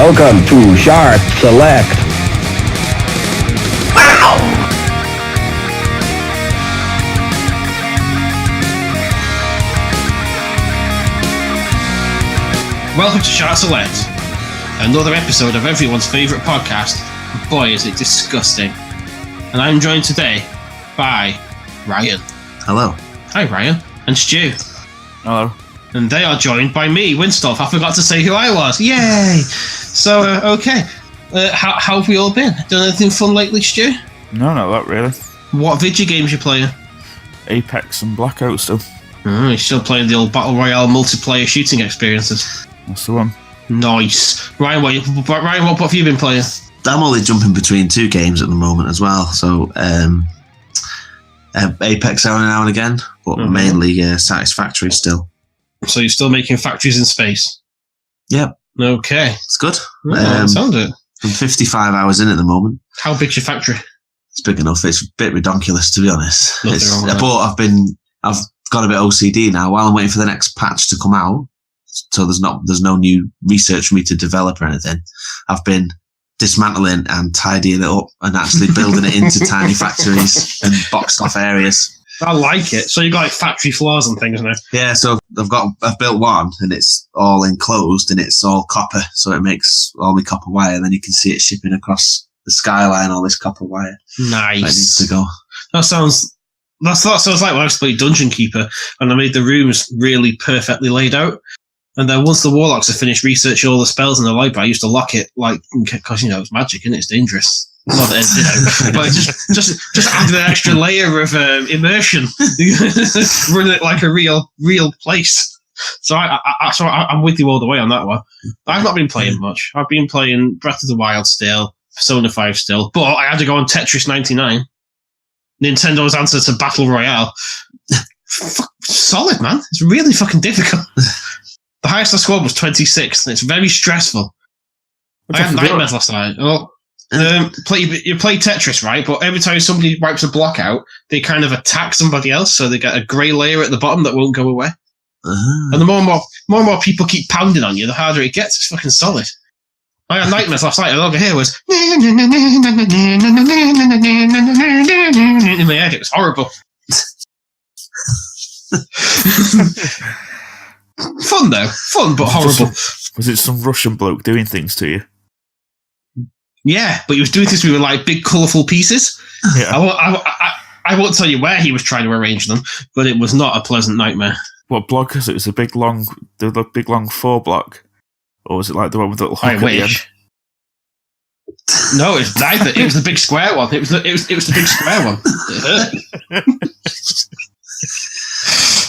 Welcome to Shart Select. Wow! Welcome to Shart Select, another episode of everyone's favourite podcast. Boy, is it disgusting. And I'm joined today by Ryan. Hello. Hi, Ryan. And Stu. Hello. And they are joined by me, Winstolf. I forgot to say who I was. Yay! So, okay. How have we all been? Done anything fun lately, Stu? No, not that really. What video games you playing? Apex and Blackout still. Oh, you're still playing the old Battle Royale multiplayer shooting experiences. That's the one. Nice. Ryan, what have you been playing? I'm only jumping between two games at the moment as well. So, Apex every now and again, but mainly Satisfactory still. So you're still making factories in space? Yep. Okay. It's good. Sounds it. I'm 55 hours in at the moment. How big's your factory? It's big enough. It's a bit redonkulous, to be honest. Nothing wrong with But I've got a bit OCD now. While I'm waiting for the next patch to come out, so there's no new research for me to develop or anything. I've been dismantling and tidying it up and actually building it into tiny factories and boxed off areas. I like it. So you got like factory floors and things now. Yeah, so I've built one and it's all enclosed and it's all copper, so it makes all my copper wire, and then you can see it shipping across the skyline, all this copper wire. Nice. That needs to go. That sounds like when I used to play Dungeon Keeper and I made the rooms really perfectly laid out. And then once the warlocks had finished researching all the spells in the library, I used to lock it, because, it's magic, and it's dangerous. Not that, but just added an extra layer of immersion, run it like a real place. So I'm with you all the way on that one. I've not been playing much. I've been playing Breath of the Wild still, Persona 5 still, but I had to go on Tetris 99, Nintendo's answer to Battle Royale. Solid, man. It's really fucking difficult. The highest I scored was 26, and it's very stressful. I had nightmares last night. You play Tetris, right? But every time somebody wipes a block out, they kind of attack somebody else, so they get a grey layer at the bottom that won't go away. And the more and more people keep pounding on you, the harder it gets. It's fucking solid. I had nightmares last night, and over here was in my head. It was horrible. Fun though, but horrible. Was it some Russian bloke doing things to you? Yeah, but he was doing things with like big colourful pieces. Yeah. I won't tell you where he was trying to arrange them, but it was not a pleasant nightmare. What block is it? Was it the big long 4 block, or was it like the one with the little hook at the end? No, it's neither. It was the big square one. It was the big square one. It hurt.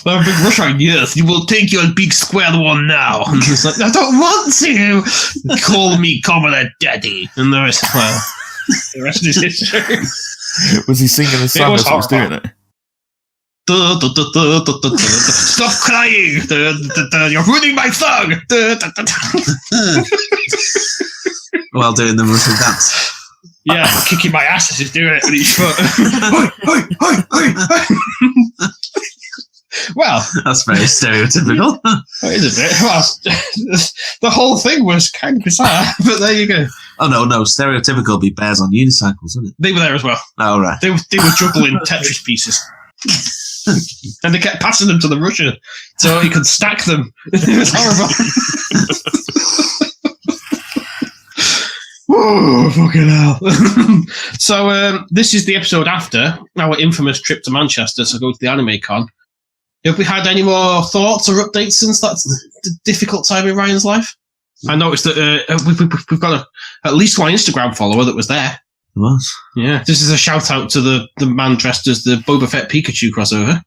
A big rush on, yes, you will take your big square one now. And he's like, I don't want to. Call me Cometh Daddy. And the rest is history. Was he singing a song as he was doing it? Stop crying! You're ruining my song! While doing the Russian dance. Yeah, kicking my ass as he's doing it with each foot. Well, that's very stereotypical. It is a bit. Well, the whole thing was kind of bizarre, but there you go. Oh no, stereotypical would be bears on unicycles, wouldn't it? They were there as well. Oh right. They were juggling Tetris pieces, and they kept passing them to the Russian so he could stack them. It was horrible. Oh, fucking hell. So this is the episode after our infamous trip to Manchester to go to the Anime Con. Have we had any more thoughts or updates since that difficult time in Ryan's life? I noticed that we've got at least one Instagram follower that was there. It was. Yeah. This is a shout out to the man dressed as the Boba Fett Pikachu crossover.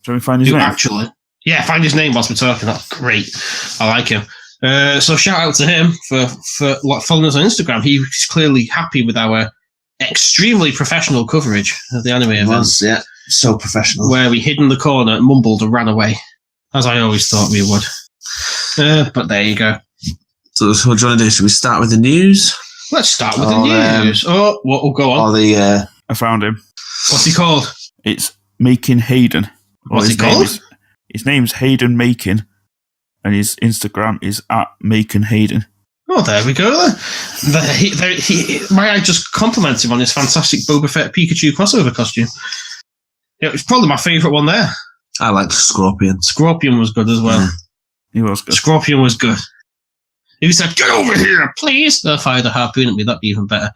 Shall we find his name? Actually. Yeah, find his name whilst we're talking. That's great. I like him. So shout out to him for following us on Instagram. He's clearly happy with our extremely professional coverage of the anime event. Yeah. So professional. Where we hid in the corner, mumbled and ran away. As I always thought we would. But there you go. So what do you want to do? Should we start with the news? Let's start with the news. What will go on? I found him. What's he called? It's Making Hayden. What's he called? His name's Hayden Making, and his Instagram is @Making Hayden. Oh, there we go. May I just compliment him on his fantastic Boba Fett Pikachu crossover costume? It was probably my favourite one there. I like Scorpion. Scorpion was good as well. Yeah. He was good. Scorpion was good. If he said, "Get over here, please," if I had a harpoon at me, that'd be even better.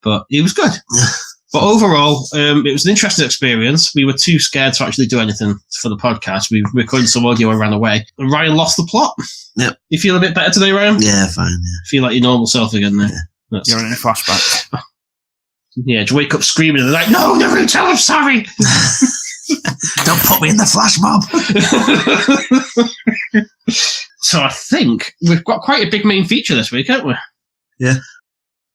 But he was good. But overall, it was an interesting experience. We were too scared to actually do anything for the podcast. We recorded some audio and ran away. And Ryan lost the plot. Yep. You feel a bit better today, Ryan? Yeah, fine. Yeah. Feel like your normal self again there? Yeah. You're in a flashback. Yeah, to wake up screaming and they're like, "No, Naruto, I'm sorry." Don't put me in the flash mob. So I think we've got quite a big main feature this week, haven't we? Yeah.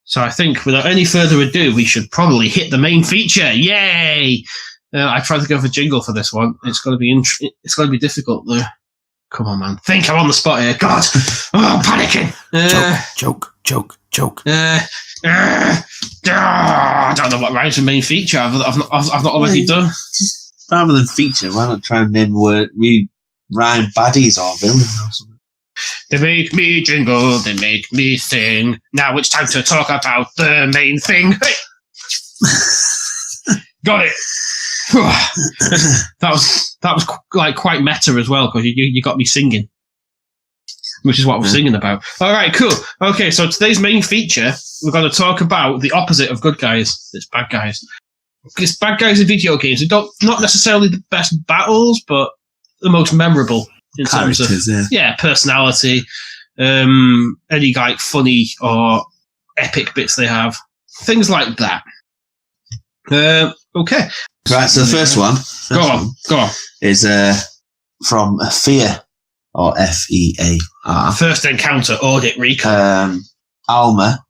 So I think without any further ado, we should probably hit the main feature. Yay! I tried to go for jingle for this one. It's going to be it's going to be difficult though. Come on, man. Think I'm on the spot here. God, I'm panicking. Joke. I don't know what Ryan's main feature I've not already done. Rather than feature, why not try and rhyme baddies or villains or something? They make me jingle, they make me sing. Now it's time to talk about the main thing. Hey! Got it. that was like quite meta as well, because you got me singing, which is what we're singing about. All right, cool. Okay, so today's main feature, we're going to talk about the opposite of good guys. It's bad guys. Because bad guys in video games, they don't not necessarily the best battles, but the most memorable in terms of personality, any like funny or epic bits they have, things like that. Okay. Right, so the first one. Go on. Is from Fear, or Fear. First encounter, audit recon. Alma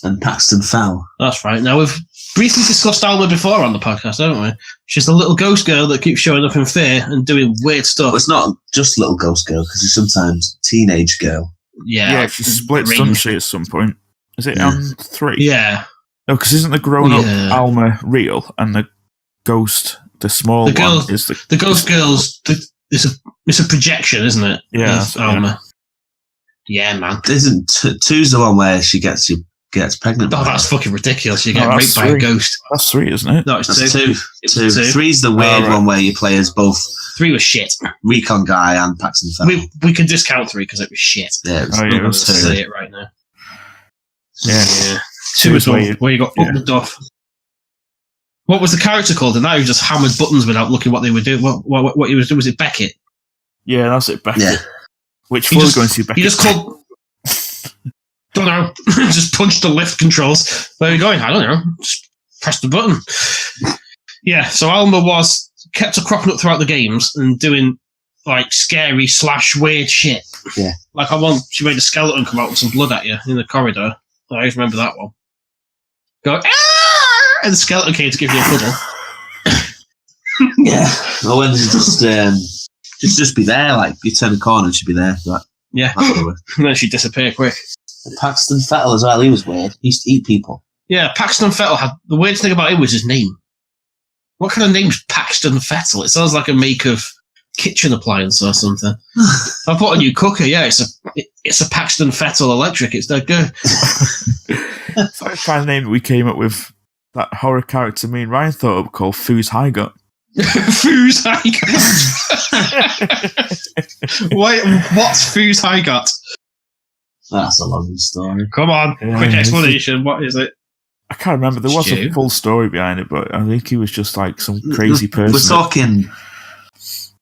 and Paxton Fell. That's right. Now, we've briefly discussed Alma before on the podcast, haven't we? She's the little ghost girl that keeps showing up in Fear and doing weird stuff. But it's not just little ghost girl, because it's sometimes teenage girl. Yeah, she splits, doesn't she, at some point? Is it on 3? Yeah. No, because isn't the grown-up Alma real, and the ghost, the small one, is the ghost girl's... It's a projection, isn't it? Yeah. Alma. Yeah, man. Isn't two's the one where she gets pregnant? Oh, that's fucking ridiculous. You get raped by a ghost. That's 3, isn't it? No, it's that's 2. Two. 3's the weird one where you play as both. 3 was shit. Recon guy and Paxton Fell. We can discount 3 because it was shit. Yeah, it was 2. Say it right now. Yeah. 2 is where you got up the duff. What was the character called? And now he just hammered buttons without looking what they were doing. What he was doing, was it Beckett? Yeah, that's it, Beckett. Yeah. Which was going to be Beckett. He just called... don't know. Just punched the lift controls. Where are we going? I don't know. Just press the button. Yeah, so Alma kept cropping up throughout the games and doing like scary / weird shit. Yeah. Like she made a skeleton come out with some blood at you in the corridor. I always remember that one. Go, "Ah!" And the skeleton came to give you a cuddle. Yeah. Or when just be there, like you turn the corner and she'd be there. Like, yeah. And then she'd disappear quick. Paxton Fettle as well, he was weird. He used to eat people. Yeah, Paxton Fettle had... The weirdest thing about him was his name. What kind of name's Paxton Fettle? It sounds like a make of kitchen appliance or something. I bought a new cooker, yeah, it's a Paxton Fettle electric, it's that good. It's like the kind of name that we came up with, that horror character me and Ryan thought up, called Foos High Gut. Foos High Gut? Wait, what's Foos High Gut? That's a long story. Come on, quick explanation. What is it? I can't remember. There was a full story behind it, but I think he was just like some crazy person. We're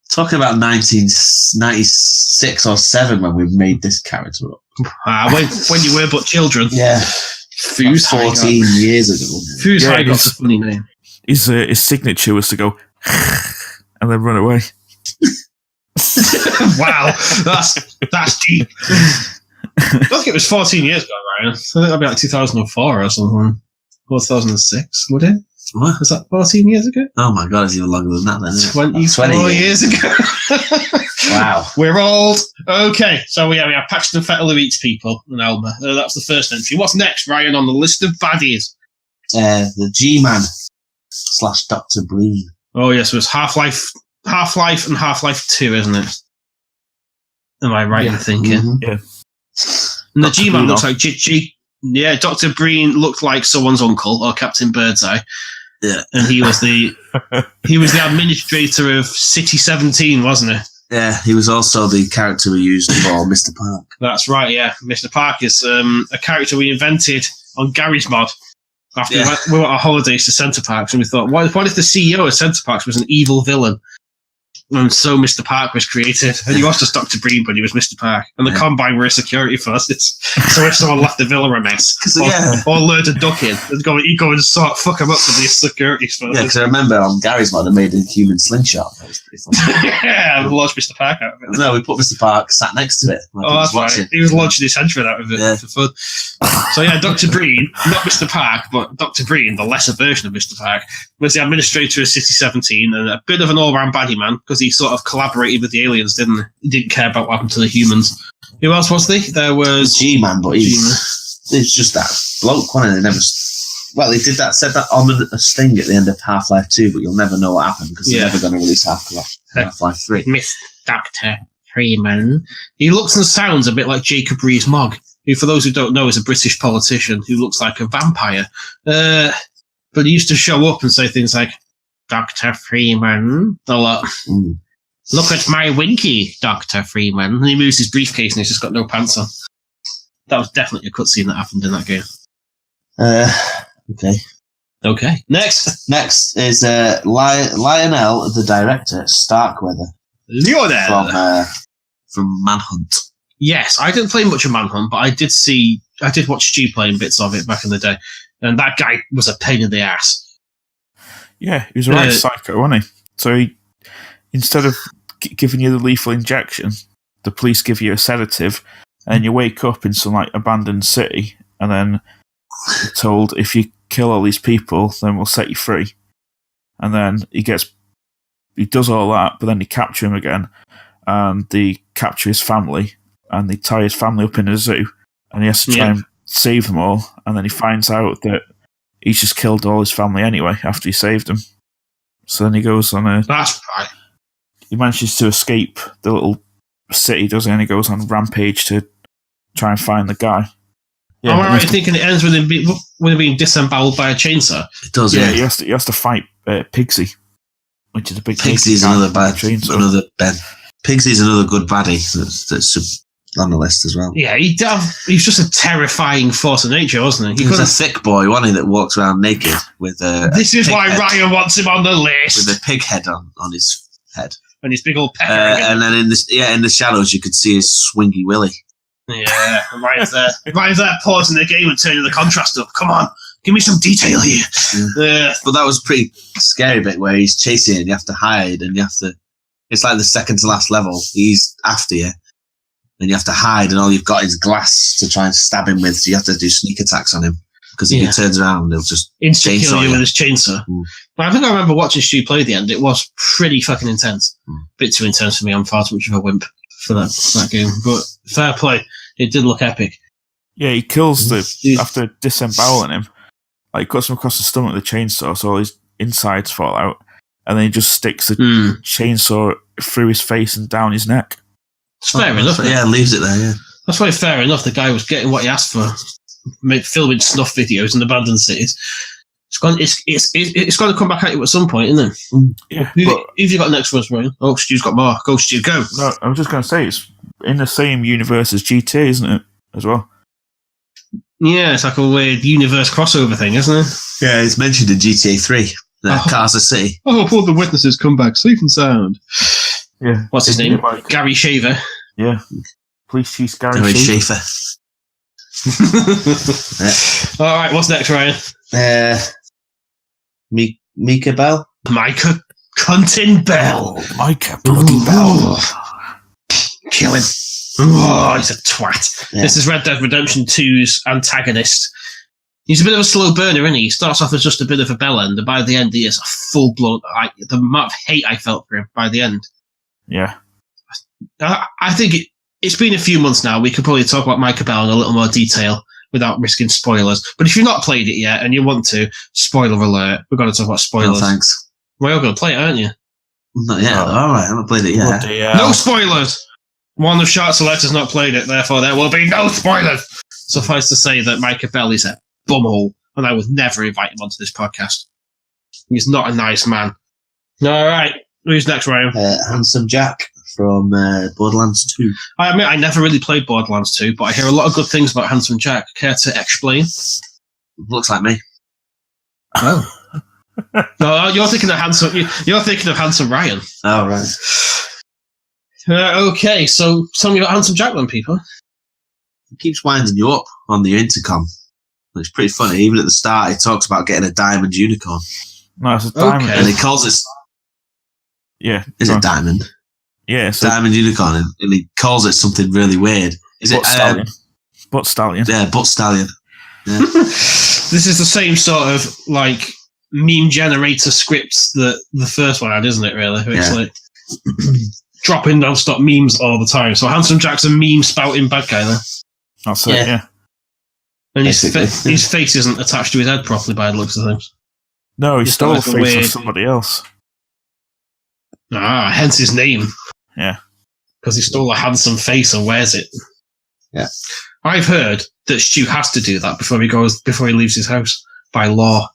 talking about 1996 or 7 when we made this character up. When you were but children. Yeah. Foos High Gut. 14 years ago. Foos High Gut's a funny name. His signature was to go and then run away. Wow, that's deep. I think it was 14 years ago, Ryan. I think that'd be like 2004 or something. 2006, would it? What? Was that 14 years ago? Oh my god, it's even longer than that then. 20 years ago. Wow. We're old. Okay, so we have Paxton Fettle who eats people and Alma. That's the first entry. What's next, Ryan, on the list of baddies? The G-Man / Dr. Breen. Oh yes, so it's Half-Life and Half-Life 2, isn't it? Am I right in thinking? Mm-hmm. Yeah. And the Dr. G-Man Breen looks off. like G. Yeah, Dr. Breen looked like someone's uncle or Captain Birdseye. Yeah. And he was the administrator of City 17, wasn't he? Yeah, he was also the character we used for Mr. Park. That's right, yeah. Mr. Park is a character we invented on Gary's mod after we went on holidays to Centre Parks, and we thought, what if the CEO of Centre Parks was an evil villain? And so Mr. Park was created. And he was just Dr. Breen, but he was Mr. Park. And the Combine were a security forces. So if someone left the villa a mess, or lured a duck in, he'd go and fuck him up with these security forces. Yeah, because I remember on Gary's mod, I made a human slingshot. That was pretty funny. Yeah, we launched Mr. Park out of it. No, we put Mr. Park sat next to it. That's right. He was launching his henchman out of it for fun. So yeah, Dr. Breen, not Mr. Park, but Dr. Breen, the lesser version of Mr. Park, was the administrator of City 17 and a bit of an all-round baddie man, because he sort of collaborated with the aliens, didn't he? He didn't care about what happened to the humans. Who else was there? There was G-Man, but he's just that bloke, wasn't he? He did that, said that ominous thing at the end of Half-Life 2, but you'll never know what happened because they're never going to release Half-Life 3. Miss Dr. Freeman. He looks and sounds a bit like Jacob Rees-Mogg, who, for those who don't know, is a British politician who looks like a vampire. But he used to show up and say things like, Dr. Freeman, a lot. Look at my winky, Dr. Freeman. And he moves his briefcase and he's just got no pants on. That was definitely a cutscene that happened in that game. Okay. Next is Lionel, the director, Starkweather. Lionel! From Manhunt. Yes, I didn't play much of Manhunt, but I did watch Stu playing bits of it back in the day. And that guy was a pain in the ass. Yeah, he was a right psycho, wasn't he? So instead of giving you the lethal injection, the police give you a sedative, and you wake up in some abandoned city, and then you're told if you kill all these people, then we'll set you free. And then he does all that, but then they capture him again, and they capture his family, and they tie his family up in a zoo, and he has to try and save them all, and then he finds out that he's just killed all his family anyway after he saved them. So then he goes on That's right. He manages to escape the little city, doesn't he? And he goes on a rampage to try and find the guy. Yeah, am I right in thinking it ends with him being disemboweled by a chainsaw? It does, yeah. He has to fight Pigsy, which is a big Pigsy's another Pigsy's another good baddie that's on the list as well. Yeah, he's just a terrifying force of nature, wasn't he? He was a thick boy, wasn't he, that walks around naked with a This is why Ryan wants him on the list. With a pig head on his head. And his big old pepper. And then in the shadows you could see his swingy willy. Yeah, Ryan's there pausing the game and turning the contrast up. Come on, give me some detail here. But that was a pretty scary bit where he's chasing you and you have to hide and it's like the second to last level. He's after you. And you have to hide, and all you've got is glass to try and stab him with. So you have to do sneak attacks on him because if he turns around, he'll just instantly kill you with his chainsaw. But I think I remember watching Stu play the end. It was pretty fucking intense. Bit too intense for me. I'm far too much of a wimp for that game. But fair play. It did look epic. Yeah, he kills after disemboweling him. Cuts him across the stomach with the chainsaw, so all his insides fall out, and then he just sticks the chainsaw through his face and down his neck. It's fair enough. Yeah, leaves it there, yeah. That's probably fair enough. The guy was getting what he asked for. Filming snuff videos in abandoned cities. It's going to come back at you at some point, isn't it? Yeah. Who've you got next for us, Ryan? Oh, Stu's got more. Go, Stu, go. No, I was just going to say, it's in the same universe as GTA, isn't it? As well. Yeah, it's like a weird universe crossover thing, isn't it? Yeah, it's mentioned in GTA 3. Casa City. Oh, all the witnesses come back safe and sound. Yeah. What's his name? Gary Shaver. Yeah. Police Chief Gary Shaver. All right, what's next, Ryan? Micah Bell? Micah Cuntin Bell. Micah bloody Bell. Kill him. Oh, he's a twat. Yeah. This is Red Dead Redemption 2's antagonist. He's a bit of a slow burner, isn't he? He starts off as just a bit of a bellend, and by the end he is a full-blown... the amount of hate I felt for him by the end. Yeah. I think it's been a few months now. We could probably talk about Micah Bell in a little more detail without risking spoilers. But if you've not played it yet and you want to, spoiler alert, we're going to talk about spoilers. No, thanks. Well, you're going to play it, aren't you? Not yet. All right, I haven't played it yet. No spoilers! One of Shart Select has not played it, therefore there will be no spoilers. Suffice to say that Micah Bell is a bumhole, and I would never invite him onto this podcast. He's not a nice man. All right, who's next, Ryan? Handsome Jack from Borderlands 2. I admit I never really played Borderlands 2, but I hear a lot of good things about Handsome Jack. Care to explain? Looks like me. Oh. No, you're thinking of Handsome. You're thinking of Handsome Ryan. Oh, right. Okay, so tell me about Handsome Jack then, people. He keeps winding you up on the intercom. It's pretty funny. Even at the start, he talks about getting a diamond unicorn. No, it's a diamond. Okay. And he calls it... Yeah. Is it diamond? Yeah. So diamond unicorn. And he calls it something really weird. Is it... Stallion. Butt Stallion. Yeah, Butt Stallion. Yeah. This is the same sort of, like, meme generator scripts that the first one had, isn't it, really? It's like dropping non-stop memes all the time. So Handsome Jack's a meme spouting bad guy there. That's it, yeah. And his face isn't attached to his head properly by the looks of things. No, he Just stole like the a face weird- of somebody else. Ah, hence his name. Yeah. Because he stole a handsome face and wears it. Yeah. I've heard that Stu has to do that before he leaves his house by law.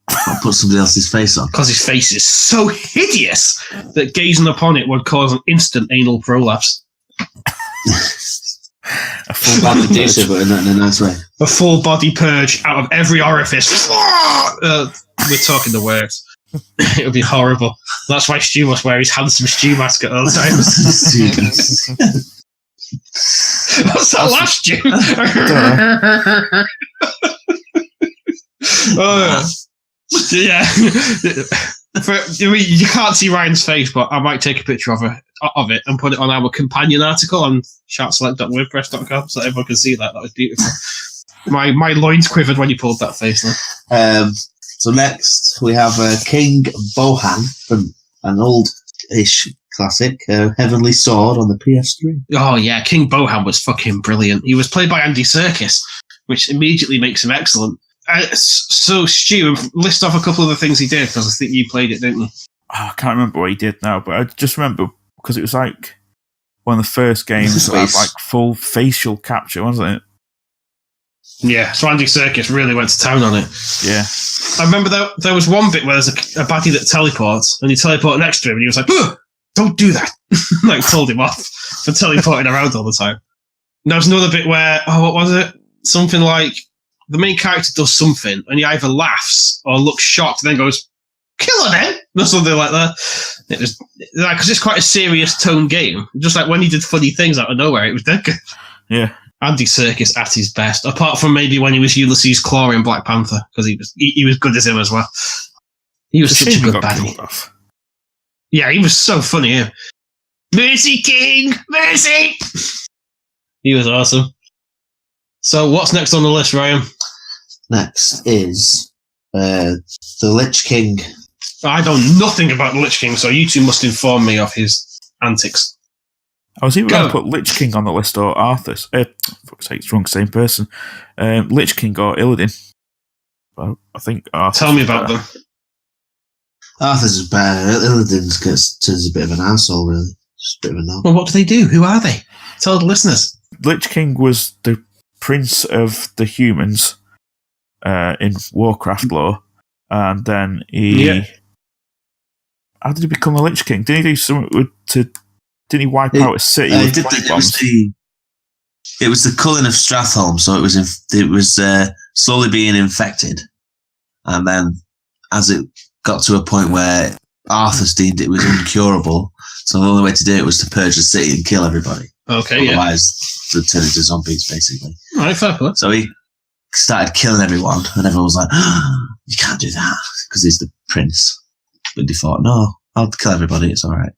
I'll put somebody else's face on. Because his face is so hideous that gazing upon it would cause an instant anal prolapse. A full Bad body producer, but in a nice way. A full body purge out of every orifice. We're talking the words. It would be horrible. That's why Stu must wear his handsome Stu mask at all times. What's that last, Stu? Yeah. You can't see Ryan's face, but I might take a picture of it and put it on our companion article on shartselect.wordpress.com so everyone can see that. That was beautiful. My loins quivered when you pulled that face there. So next we have King Bohan from an old-ish classic, Heavenly Sword on the PS3. Oh yeah, King Bohan was fucking brilliant. He was played by Andy Serkis, which immediately makes him excellent. So Stu, list off a couple of the things he did, because I think you played it, didn't you? I can't remember what he did now, but I just remember because it was like one of the first games that had like full facial capture, wasn't it? Yeah, so Andy Serkis really went to town on it. Yeah. I remember there was one bit where there's a baddie that teleports, and he teleported next to him, and he was like, don't do that. Like, told him off for teleporting around all the time. And there was another bit where, what was it? Something like, the main character does something, and he either laughs or looks shocked, and then goes, "Kill her then!" or something like that. It was like, because it's quite a serious tone game. Just like when he did funny things out of nowhere, it was dead good. Yeah. Andy Serkis at his best, apart from maybe when he was Ulysses Claw in Black Panther, because he was good as him as well. He was such a good baddie. Yeah, he was so funny. Yeah. Mercy, King! Mercy! He was awesome. So, what's next on the list, Ryan? Next is the Lich King. I know nothing about the Lich King, so you two must inform me of his antics. I was even going to put Lich King on the list or Arthas. Fuck's sake, it's wrong, same person. Lich King or Illidan. Well, I think Arthas. Tell me about them. Arthas is better. Illidan turns a bit of an arsehole, really. Just a bit of a knob. Well, what do they do? Who are they? Tell the listeners. Lich King was the prince of the humans in Warcraft lore, and then he... Yeah. How did he become a Lich King? Didn't he do something didn't he wipe out a city with bombs? It was the culling of Stratholme, so it was slowly being infected, and then as it got to a point where Arthas deemed it was incurable, so the only way to do it was to purge the city and kill everybody. Okay, otherwise they'd turn into zombies, basically. All right, fair play. So he started killing everyone, and everyone was like, "You can't do that," because he's the prince. But he thought, "No, I'll kill everybody. It's all right."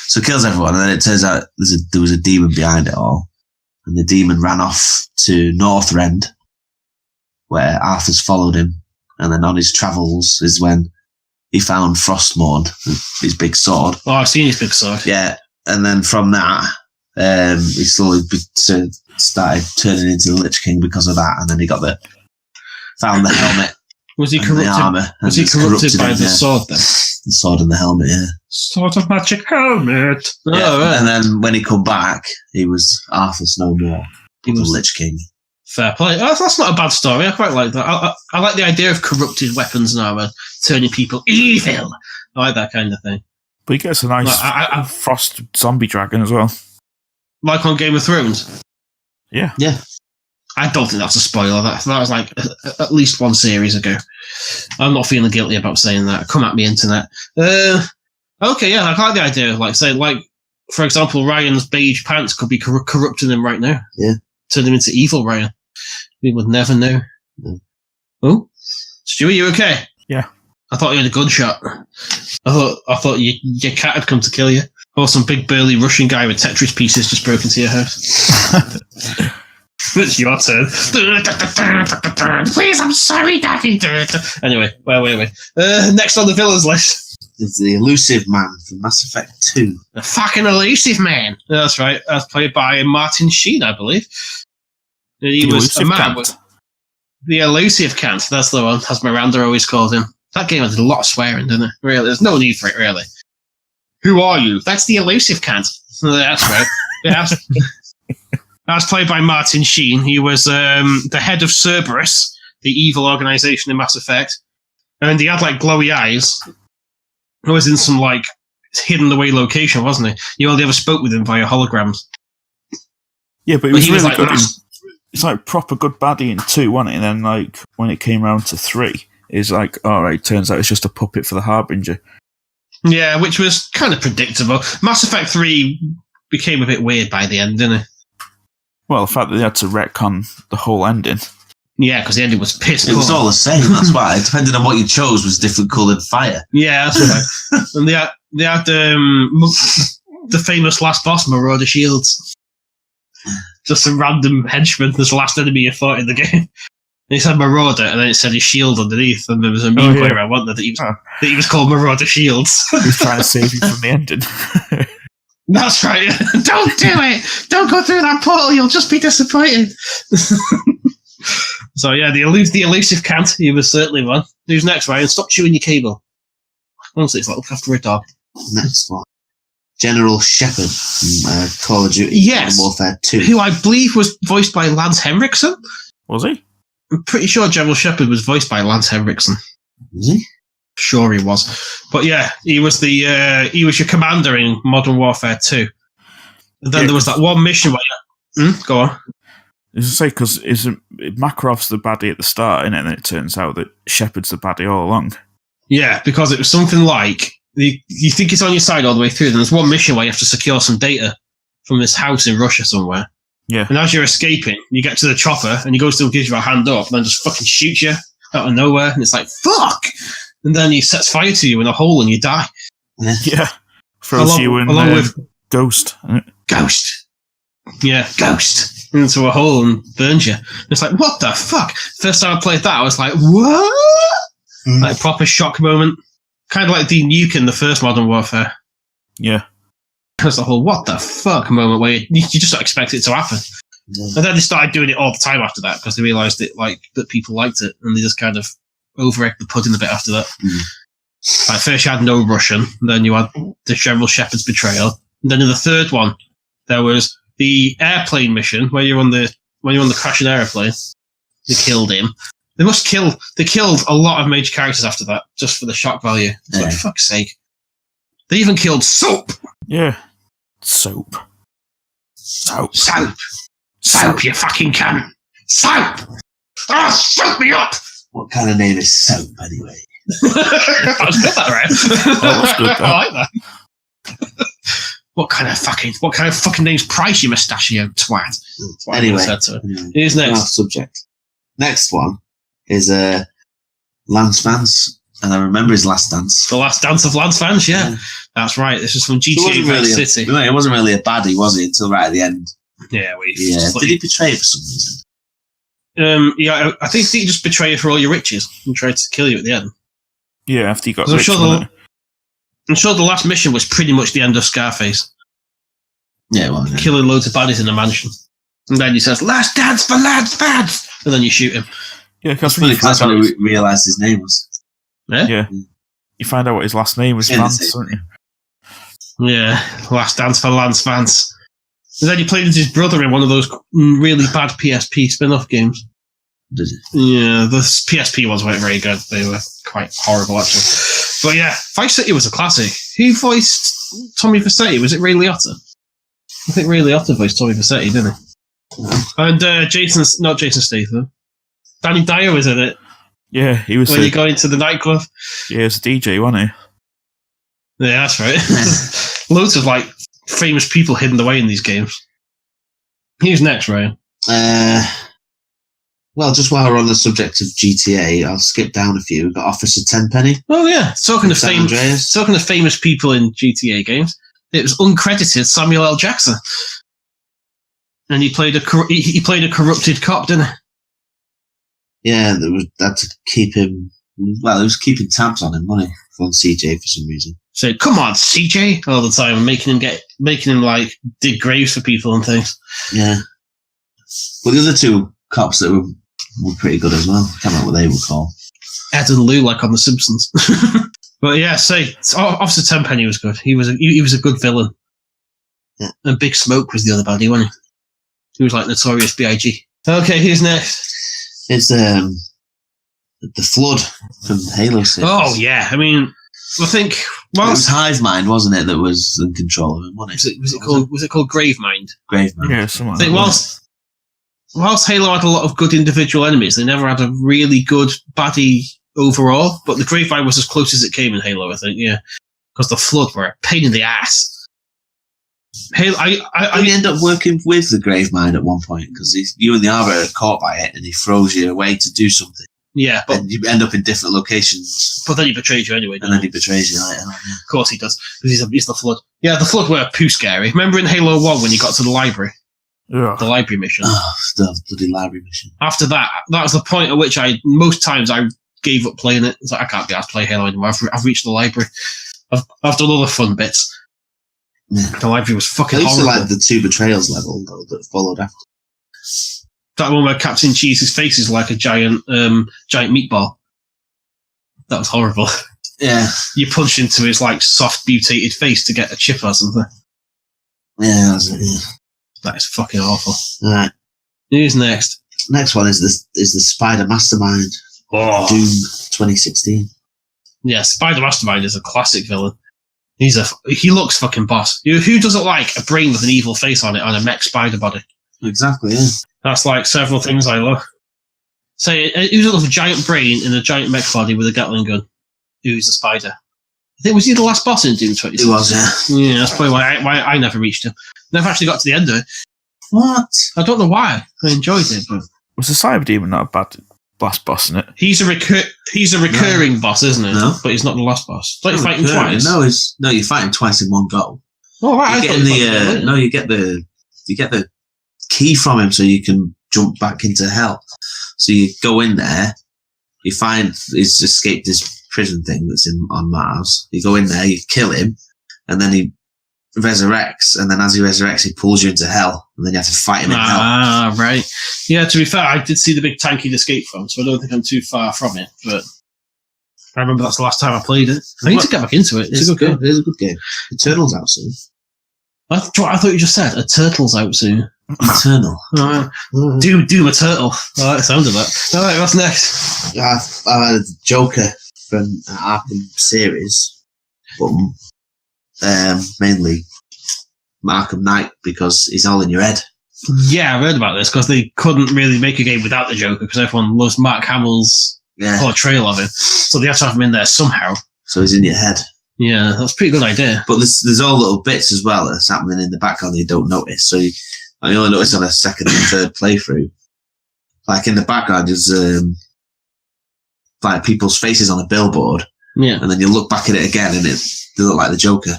So he kills everyone, and then it turns out there was a demon behind it all. And the demon ran off to Northrend, where Arthas followed him. And then on his travels is when he found Frostmourne, his big sword. Oh, I've seen his big sword. Yeah, and then from that, he slowly started turning into the Lich King because of that. And then he found the helmet. Was he corrupted? The armor, was he corrupted by the sword then? The sword and the helmet, yeah. Sword of magic helmet. Yeah. Oh, right. And then when he come back, he was Arthur's no more. He was the Lich King. Fair play. Oh, that's not a bad story. I quite like that. I like the idea of corrupted weapons and armor turning people evil. I like that kind of thing. But he gets a nice frost zombie dragon as well. Like on Game of Thrones. Yeah. Yeah. I don't think that's a spoiler. That was like at least one series ago. I'm not feeling guilty about saying that. Come at me, internet. Okay, yeah, I like the idea of saying, for example, Ryan's beige pants could be corrupting him right now. Yeah. Turn him into evil Ryan. We would never know. No. Oh, Stu, you okay? Yeah. I thought you had a gunshot. I thought your cat had come to kill you. Or some big burly Russian guy with Tetris pieces just broke into your house. It's your turn. Please, I'm sorry, Daddy. Anyway, wait. Next on the villains list. It's the elusive man from Mass Effect 2. The fucking elusive man. That's right. That's played by Martin Sheen, I believe. He was a man with the elusive Kant. That's the one, as Miranda always called him. That game had a lot of swearing, didn't it? Really, there's no need for it, really. Who are you? That's the elusive Kant. That's right. That was played by Martin Sheen. He was the head of Cerberus, the evil organization in Mass Effect. And he had glowy eyes. He was in some hidden away location, wasn't he? You only ever spoke with him via holograms. Yeah, but he was really good. It's proper good baddie in 2, wasn't it? And then when it came around to 3, it's alright, turns out it's just a puppet for the Harbinger. Yeah, which was kind of predictable. Mass Effect 3 became a bit weird by the end, didn't it? Well, the fact that they had to retcon the whole ending. Yeah, because the ending was pissed. It was all the same, that's why. Depending on what you chose was different coloured fire. Yeah, that's right. And they had the famous last boss, Marauder Shields. Just a random henchman, this last enemy you fought in the game. And he said Marauder, and then it said his shield underneath, and there was a meme going around, wasn't there, that he was called Marauder Shields. He was trying to save you from the ending. That's right. Don't do it! Don't go through that portal, you'll just be disappointed. So yeah, the elusive Kant, he was certainly one. Who's next, Ryan? Stop chewing your cable. Honestly, it's look after a dog. Next one. General Shepard from Call of Duty Modern Warfare 2. Who I believe was voiced by Lance Henriksen. Was he? I'm pretty sure General Shepard was voiced by Lance Henriksen. Was he? Sure he was. But yeah, he was your commander in Modern Warfare 2. And then there was that one mission where go on. I was going to say, because Makarov's the baddie at the start, and then it turns out that Shepard's the baddie all along. Yeah, because it was something like, you think it's on your side all the way through, then there's one mission where you have to secure some data from this house in Russia somewhere. Yeah. And as you're escaping, you get to the chopper, and he goes to give you a hand up, and then just fucking shoots you out of nowhere, and it's like, fuck! And then he sets fire to you in a hole, and you die. Yeah. Throws you in along with Ghost. Ghost. Yeah, Ghost. Into a hole and burns you. It's like, what the fuck? First time I played that, I was like, what? Like, proper shock moment. Kind of like the nuke in the first Modern Warfare. Yeah. It was the whole, what the fuck moment where you just don't expect it to happen. Yeah. And then they started doing it all the time after that because they realised that people liked it, and they just kind of over-egged the pudding a bit after that. Like, first you had No Russian, then you had the General Shepard's betrayal, and then in the third one, there was the airplane mission where you're on the crashing airplane. They killed him. They killed a lot of major characters after that, just for the shock value. It's like, fuck's sake. They even killed Soap! Yeah. Soap, you fucking cunt! Soap! Ah, soap me up! What kind of name is Soap, anyway? I was good, that, right? That was good, I like that. What kind of fucking name's Price, you mustachio twat? Anyway, who's next? Subject. Next one is Lance Vance, and I remember his last dance. The Last Dance of Lance Vance, yeah. That's right. This is from GTA Vice City. It wasn't really a baddie, was he? Until right at the end. Yeah, did he betray it for some reason? Yeah, I think he just betrayed you for all your riches and tried to kill you at the end. Yeah, after you got rich. I'm sure the last mission was pretty much the end of Scarface. Yeah, well, killing loads of baddies in a mansion. And then he says, "Last dance for Lance Vance!" And then you shoot him. Yeah, that's when he realised his name was. Yeah? you find out what his last name was, Vance, don't you? Yeah, Last Dance for Lance Vance. And then he played with his brother in one of those really bad PSP spin-off games. Did he? Yeah, the PSP ones weren't very good. They were quite horrible, actually. But yeah, Vice City was a classic. Who voiced Tommy Vercetti? Was it Ray Liotta? I think Ray Liotta voiced Tommy Vercetti, didn't he? And not Jason Statham. Danny Dyer was in it. Yeah, he was. When you go into the nightclub. Yeah, he was a DJ, wasn't he? Yeah, that's right. Loads of like famous people hidden away in these games. Who's next, Ryan? Well, just while we're on the subject of GTA, I'll skip down a few. We've got Officer Tenpenny. Oh yeah, talking of famous people in GTA games, it was uncredited Samuel L. Jackson, and he played a corrupted cop, didn't he? Yeah, that to keep him. Well, it was keeping tabs on him, wasn't it, on CJ for some reason. So come on, CJ, all the time, and making him like dig graves for people and things. Yeah. Well, the other two cops that were pretty good as well. I can't remember what they were called. Ed and Lou, like on The Simpsons. But yeah, Officer Tenpenny was good. He was a good villain. Yeah. And Big Smoke was the other baddie, wasn't he? He was like Notorious B.I.G. Okay, who's next? It's the Flood from Halo 6. Oh yeah, I mean, I think it was Hive Mind, wasn't it, that was in control of him, wasn't it? Was it called Gravemind? Gravemind. Yeah, something I think whilst Halo had a lot of good individual enemies, they never had a really good baddie overall. But the Gravemind was as close as it came in Halo, I think. Yeah, because the Flood were a pain in the ass. Halo, you end up working with the Gravemind at one point because you and the Arbiter are caught by it, and he throws you away to do something. Yeah, and you end up in different locations. But then he betrays you anyway. And then he betrays you later. Yeah. Of course he does, because he's the Flood. Yeah, the Flood were poo scary. Remember in Halo 1 when you got to the library? Yeah. The library mission. Oh, the bloody library mission. After that was the point at which most times I gave up playing it. It's like, I can't be asked to play Halo anymore. I've reached the library. I've done all the fun bits. Yeah. The library was fucking horrible. I used to like the 2 betrayals level though, that followed after. That one where Captain Cheese's face is like a giant meatball. That was horrible. Yeah. You punch into his like soft mutated face to get a chip or something. Yeah, that's it. Yeah. That is fucking awful. Right. Who's next? Next one is the Spider Mastermind. Oh. Doom 2016. Yeah, Spider Mastermind is a classic villain. He looks fucking boss. Who doesn't like a brain with an evil face on it on a mech spider body? Exactly, yeah. That's like several things I love. Say, who's a giant brain in a giant mech body with a Gatling gun? Who's a spider? I think, was he the last boss in Doom 2016? He was, yeah. Yeah, that's probably why I never reached him. Never actually got to the end of it. What? I don't know why. I enjoyed it, but... Was the Cyber Demon not a bad last boss in it? He's a recurring boss, isn't he? No. But he's not the last boss. Don't you fight him twice? No, you fight him twice in one go. Oh, right. You get the key from him so you can jump back into hell. So you go in there, you find he's escaped this prison thing that's on Mars. You go in there, you kill him, and then he resurrects, and then as he resurrects, he pulls you into hell, and then you have to fight him in hell. Ah, right. Yeah, to be fair, I did see the big tank he'd escape from, so I don't think I'm too far from it, but I remember that's the last time I played it. I need to get back into it. It's a good game. It is a good game. Eternal's out soon. I thought you just said Eternal's out soon. Eternal. Doom a turtle. I like the sound of that. Alright, what's next? I've had a Joker from Arkham series, but mainly Arkham Knight because he's all in your head. Yeah, I heard about this because they couldn't really make a game without the Joker because everyone loves Mark Hamill's portrayal of him. So they had to have him in there somehow. So he's in your head. Yeah, that's a pretty good idea. But there's all little bits as well that's happening in the background that you don't notice. So I only notice on a second and third playthrough. Like in the background, there's like people's faces on a billboard. Yeah. And then you look back at it again and they look like the Joker.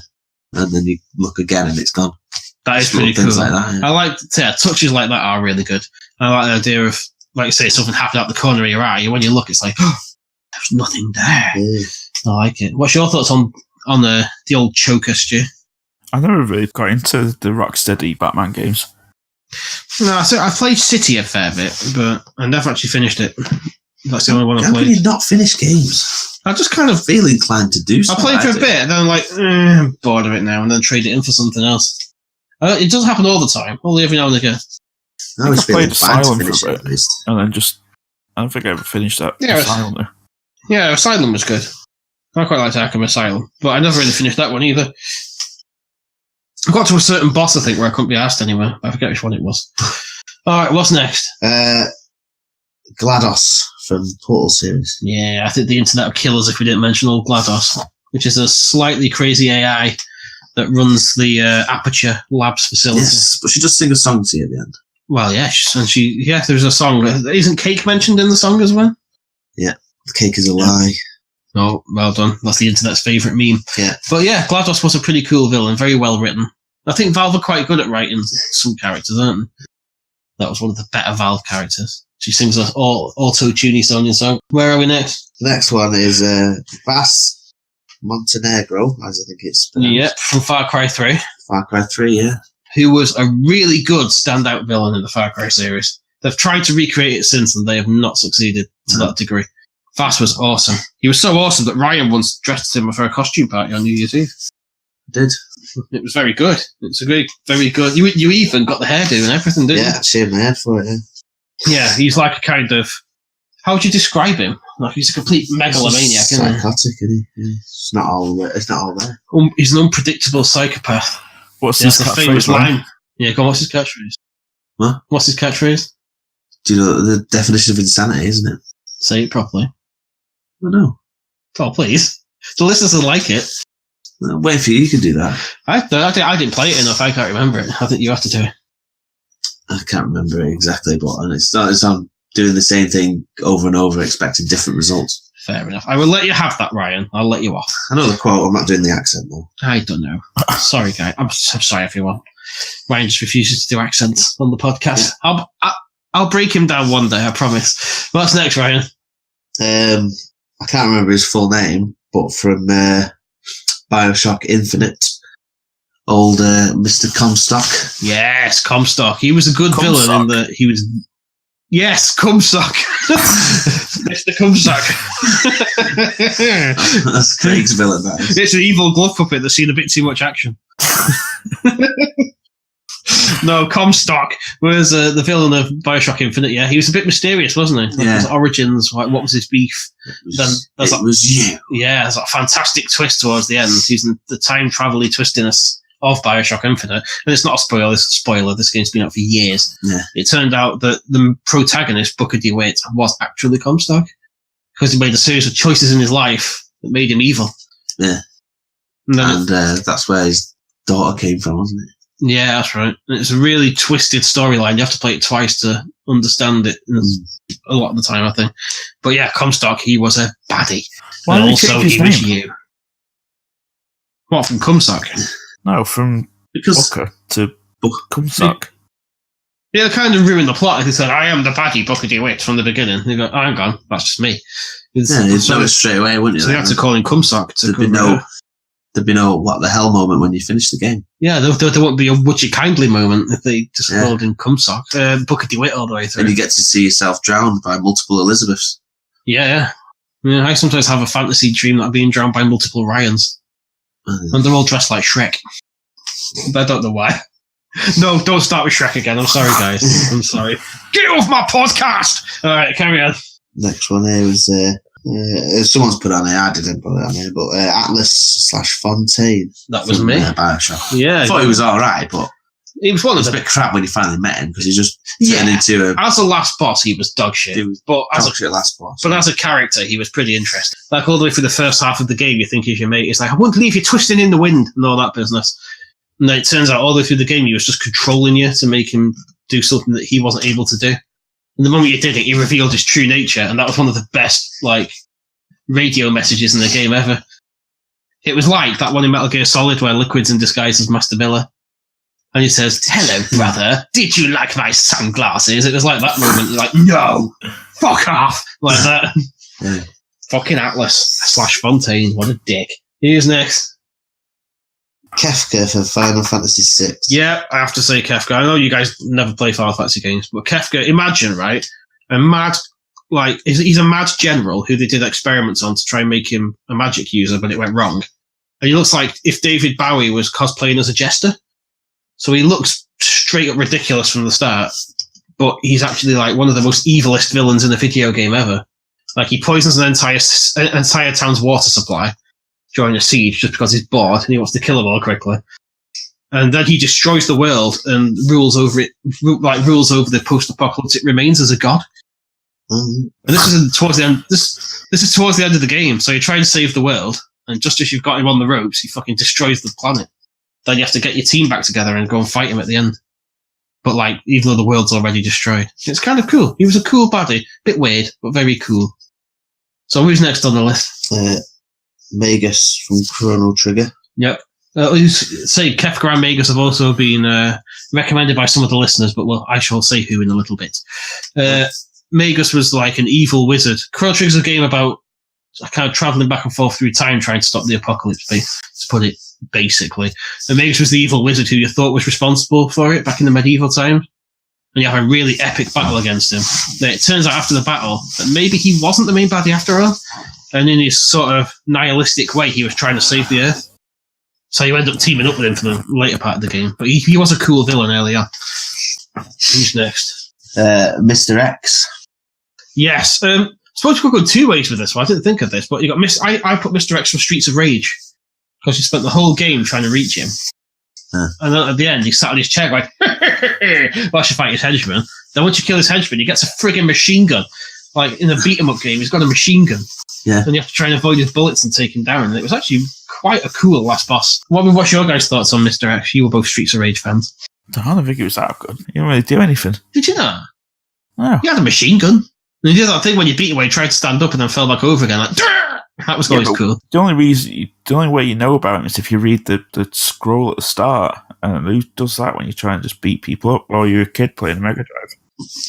And then you look again and it's gone. That is pretty cool. Like that, yeah. Touches like that are really good. I like the idea of, like you say, something happened out the corner of your eye, and when you look, it's like, oh, there's nothing there. Yeah. I like it. What's your thoughts on the old choker, Stu? I never really got into the Rocksteady Batman games. No, so I played City a fair bit, but I never actually finished it. That's the only one I How can played. you not finish games? I just kind of Feel inclined to do so. I played for a bit, and then I'm like, I'm bored of it now, and then trade it in for something else. It doesn't happen all the time, only every now and again. I always feel played inclined to Asylum finish for a it at least. And then I don't think I ever finished that. Yeah, Asylum there. Yeah, Asylum was good. I quite liked Arkham Asylum, but I never really finished that one either. I got to a certain boss, I think, where I couldn't be asked anywhere. I forget which one it was. Alright, what's next? GLaDOS from Portal series. Yeah, I think the internet would kill us if we didn't mention old GLaDOS, which is a slightly crazy AI that runs the Aperture Labs facility. Yes, but she does sing a song to you at the end. Well, yeah, there's a song. Isn't Cake mentioned in the song as well? Yeah, the cake is a lie. Oh, well done. That's the internet's favourite meme. Yeah. But yeah, GLaDOS was a pretty cool villain, very well written. I think Valve are quite good at writing some characters, aren't they? That was one of the better Valve characters. She sings an auto-tuney Sonya song. Where are we next? The next one is Vas Montenegro, as I think it's pronounced. Yep, from Far Cry 3. Far Cry 3, yeah. Who was a really good standout villain in the Far Cry series. They've tried to recreate it since, and they have not succeeded to that degree. Vass was awesome. He was so awesome that Ryan once dressed him for a costume party on New Year's Eve. Did. It was very good. It's a very, very good. You even got the hairdo and everything, didn't you? Yeah, I shaved my head for it, yeah. Yeah, he's like a kind of... How would you describe him? Like, he's a complete megalomaniac, isn't he? Psychotic, isn't he? Yeah. It's not all there. He's an unpredictable psychopath. What's That's his the famous catchphrase? line. Yeah, go on, what's his catchphrase? What? What's his catchphrase? Do you know the definition of insanity, isn't it? Say it properly. I don't know. Oh, please. The listeners will like it. Wait for you, you can do that. I didn't play it enough, I can't remember it. I think you have to do it. I can't remember it exactly, but it's not doing the same thing over and over, expecting different results. Fair enough. I will let you have that, Ryan. I'll let you off. I know the quote, I'm not doing the accent though. I don't know. Sorry, guys. I'm sorry, everyone. Ryan just refuses to do accents on the podcast. I'll break him down one day, I promise. What's next, Ryan? I can't remember his full name, but from Bioshock Infinite, old Mr. Comstock. Yes, Comstock. He was a good villain in that he was... Yes, Comstock. Mr. Comstock. That's Craig's villain, that is. It's an evil glove puppet that's seen a bit too much action. No, Comstock was the villain of Bioshock Infinite. Yeah, he was a bit mysterious, wasn't he? Like Yeah. his origins, like, what was his beef? It was you. Yeah, there's a fantastic twist towards the end, using the time travel-y twistiness of Bioshock Infinite. And it's not a spoiler. It's a spoiler. This game's been out for years. Yeah. It turned out that the protagonist, Booker DeWitt, was actually Comstock because he made a series of choices in his life that made him evil. Yeah. And that's where his daughter came from, wasn't it? yeah, that's right. And it's a really twisted storyline. You have to play it twice to understand it a lot of the time, I think. But yeah, Comstock, he was a baddie. Why and did he also, change his he was name? you. What, from Comstock? No, from Because Booker to Comstock. Yeah, they kind of ruined the plot. He said, I am the baddie, Booker DeWitt, from the beginning. They go, oh, hang on, that's just me. you'd know it straight away, wouldn't you? So they had to call him Comstock. There'd be no what the hell moment when you finish the game. Yeah, there wouldn't be a would you kindly moment if they just called him Comstock. Booker DeWitt all the way through. And you get to see yourself drowned by multiple Elizabeths. Yeah. I sometimes have a fantasy dream that I'm being drowned by multiple Ryans. And they're all dressed like Shrek. But I don't know why. No, don't start with Shrek again. I'm sorry, guys. I'm sorry. Get off my podcast! Alright, carry on. Next one here was, someone's put on here, I didn't put it on here, but Atlas/Fontaine. That was from, me. Bioshock. Yeah. I thought he was alright, but He was one it of was a the... bit crap when you finally met him, because he just Yeah. turned into a As a last boss, he was dog shit. He was But last boss. as a character, he was pretty interesting. Like, all the way through the first half of the game, you think he's your mate. It's like, I won't leave you twisting in the wind and all that business. And then it turns out all the way through the game, he was just controlling you to make him do something that he wasn't able to do. And the moment you did it, he revealed his true nature, and that was one of the best, like, radio messages in the game ever. It was like that one in Metal Gear Solid where Liquid's in disguise as Master Miller. And he says, hello, brother, did you like my sunglasses? It was like that moment. You're like, no, fuck off. Like that. Yeah. Fucking Atlas/Fontaine. What a dick. Who's next? Kefka for Final Fantasy VI. Yeah, I have to say Kefka. I know you guys never play Final Fantasy games, but Kefka, imagine, right? A mad like he's a mad general who they did experiments on to try and make him a magic user, but it went wrong. And he looks like if David Bowie was cosplaying as a jester. So he looks straight up ridiculous from the start, but he's actually like one of the most evilest villains in a video game ever. Like he poisons an entire town's water supply during a siege just because he's bored and he wants to kill them all quickly. And then he destroys the world and rules over it, rules over the post-apocalyptic remains as a god. And this is towards the end. This is towards the end of the game. So you try and save the world, and just as you've got him on the ropes, he fucking destroys the planet. Then you have to get your team back together and go and fight him at the end. But like, even though the world's already destroyed, it's kind of cool. He was a cool baddie, bit weird, but very cool. So who's next on the list? Magus from Chrono Trigger. Yep. Say Kefka and Magus have also been recommended by some of the listeners, but I shall say who in a little bit. Magus was like an evil wizard. Chrono Trigger's a game about kind of traveling back and forth through time trying to stop the apocalypse, to put it basically. And Magus was the evil wizard who you thought was responsible for it back in the medieval times. And you have a really epic battle against him. Then it turns out after the battle that maybe he wasn't the main baddie after all. And in his sort of nihilistic way, he was trying to save the Earth. So you end up teaming up with him for the later part of the game. But he was a cool villain early on. Who's next? Mr. X. Yes. I suppose you could go two ways with this one. I didn't think of this, but you got I put Mr. X from Streets of Rage because you spent the whole game trying to reach him. And then at the end, he sat on his chair going, whilst you fight his henchman. Then once you kill his henchman, he gets a friggin' machine gun. Like in a beat-em-up game, he's got a machine gun. Yeah. And you have to try and avoid his bullets and take him down. And it was actually quite a cool last boss. What's your guys' thoughts on Mr. X? You were both Streets of Rage fans. I don't think it was that good. He didn't really do anything. Did you not? No. He had a machine gun. And he did that thing when you beat away, tried to stand up and then fell back over again. Like, Durr! That was always cool. The only way you know about him is if you read the scroll at the start. And who does that when you try and just beat people up while you're a kid playing a Mega Drive?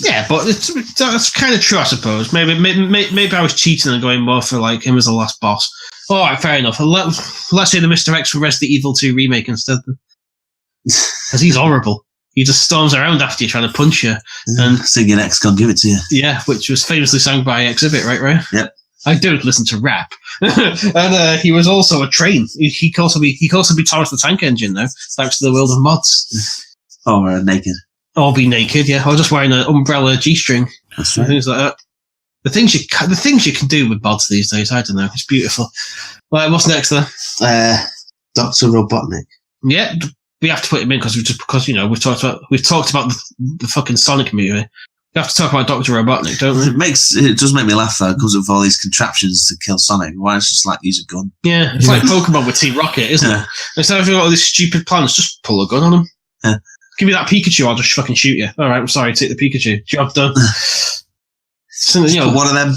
Yeah, but that's kind of true, I suppose. Maybe I was cheating and going more for like him as the last boss. All right, fair enough. Let's say the Mr. X from Resident Evil 2 remake instead, because he's horrible. He just storms around after you trying to punch you and singing X can't give it to you. Yeah, which was famously sung by Exhibit, right? Yep. I don't listen to rap, and he was also a train. He could also be Thomas the Tank Engine now, thanks to the world of mods. Or naked. Or be naked, yeah. Or just wearing an umbrella G-string. That's right. Things like that. The things you can do with mods these days, I don't know. It's beautiful. Right, what's next then? Dr. Robotnik. Yeah, we have to put him in because we've talked about the fucking Sonic movie. We have to talk about Dr. Robotnik, don't we? It does make me laugh though. It comes with all these contraptions to kill Sonic. Why it's just like use a gun? Yeah, it's like Pokemon with Team Rocket, isn't it? Instead of doing all these stupid plans, just pull a gun on him. Yeah. Give me that Pikachu, I'll just fucking shoot you. All right, I'm sorry, take the Pikachu. Job done. One of them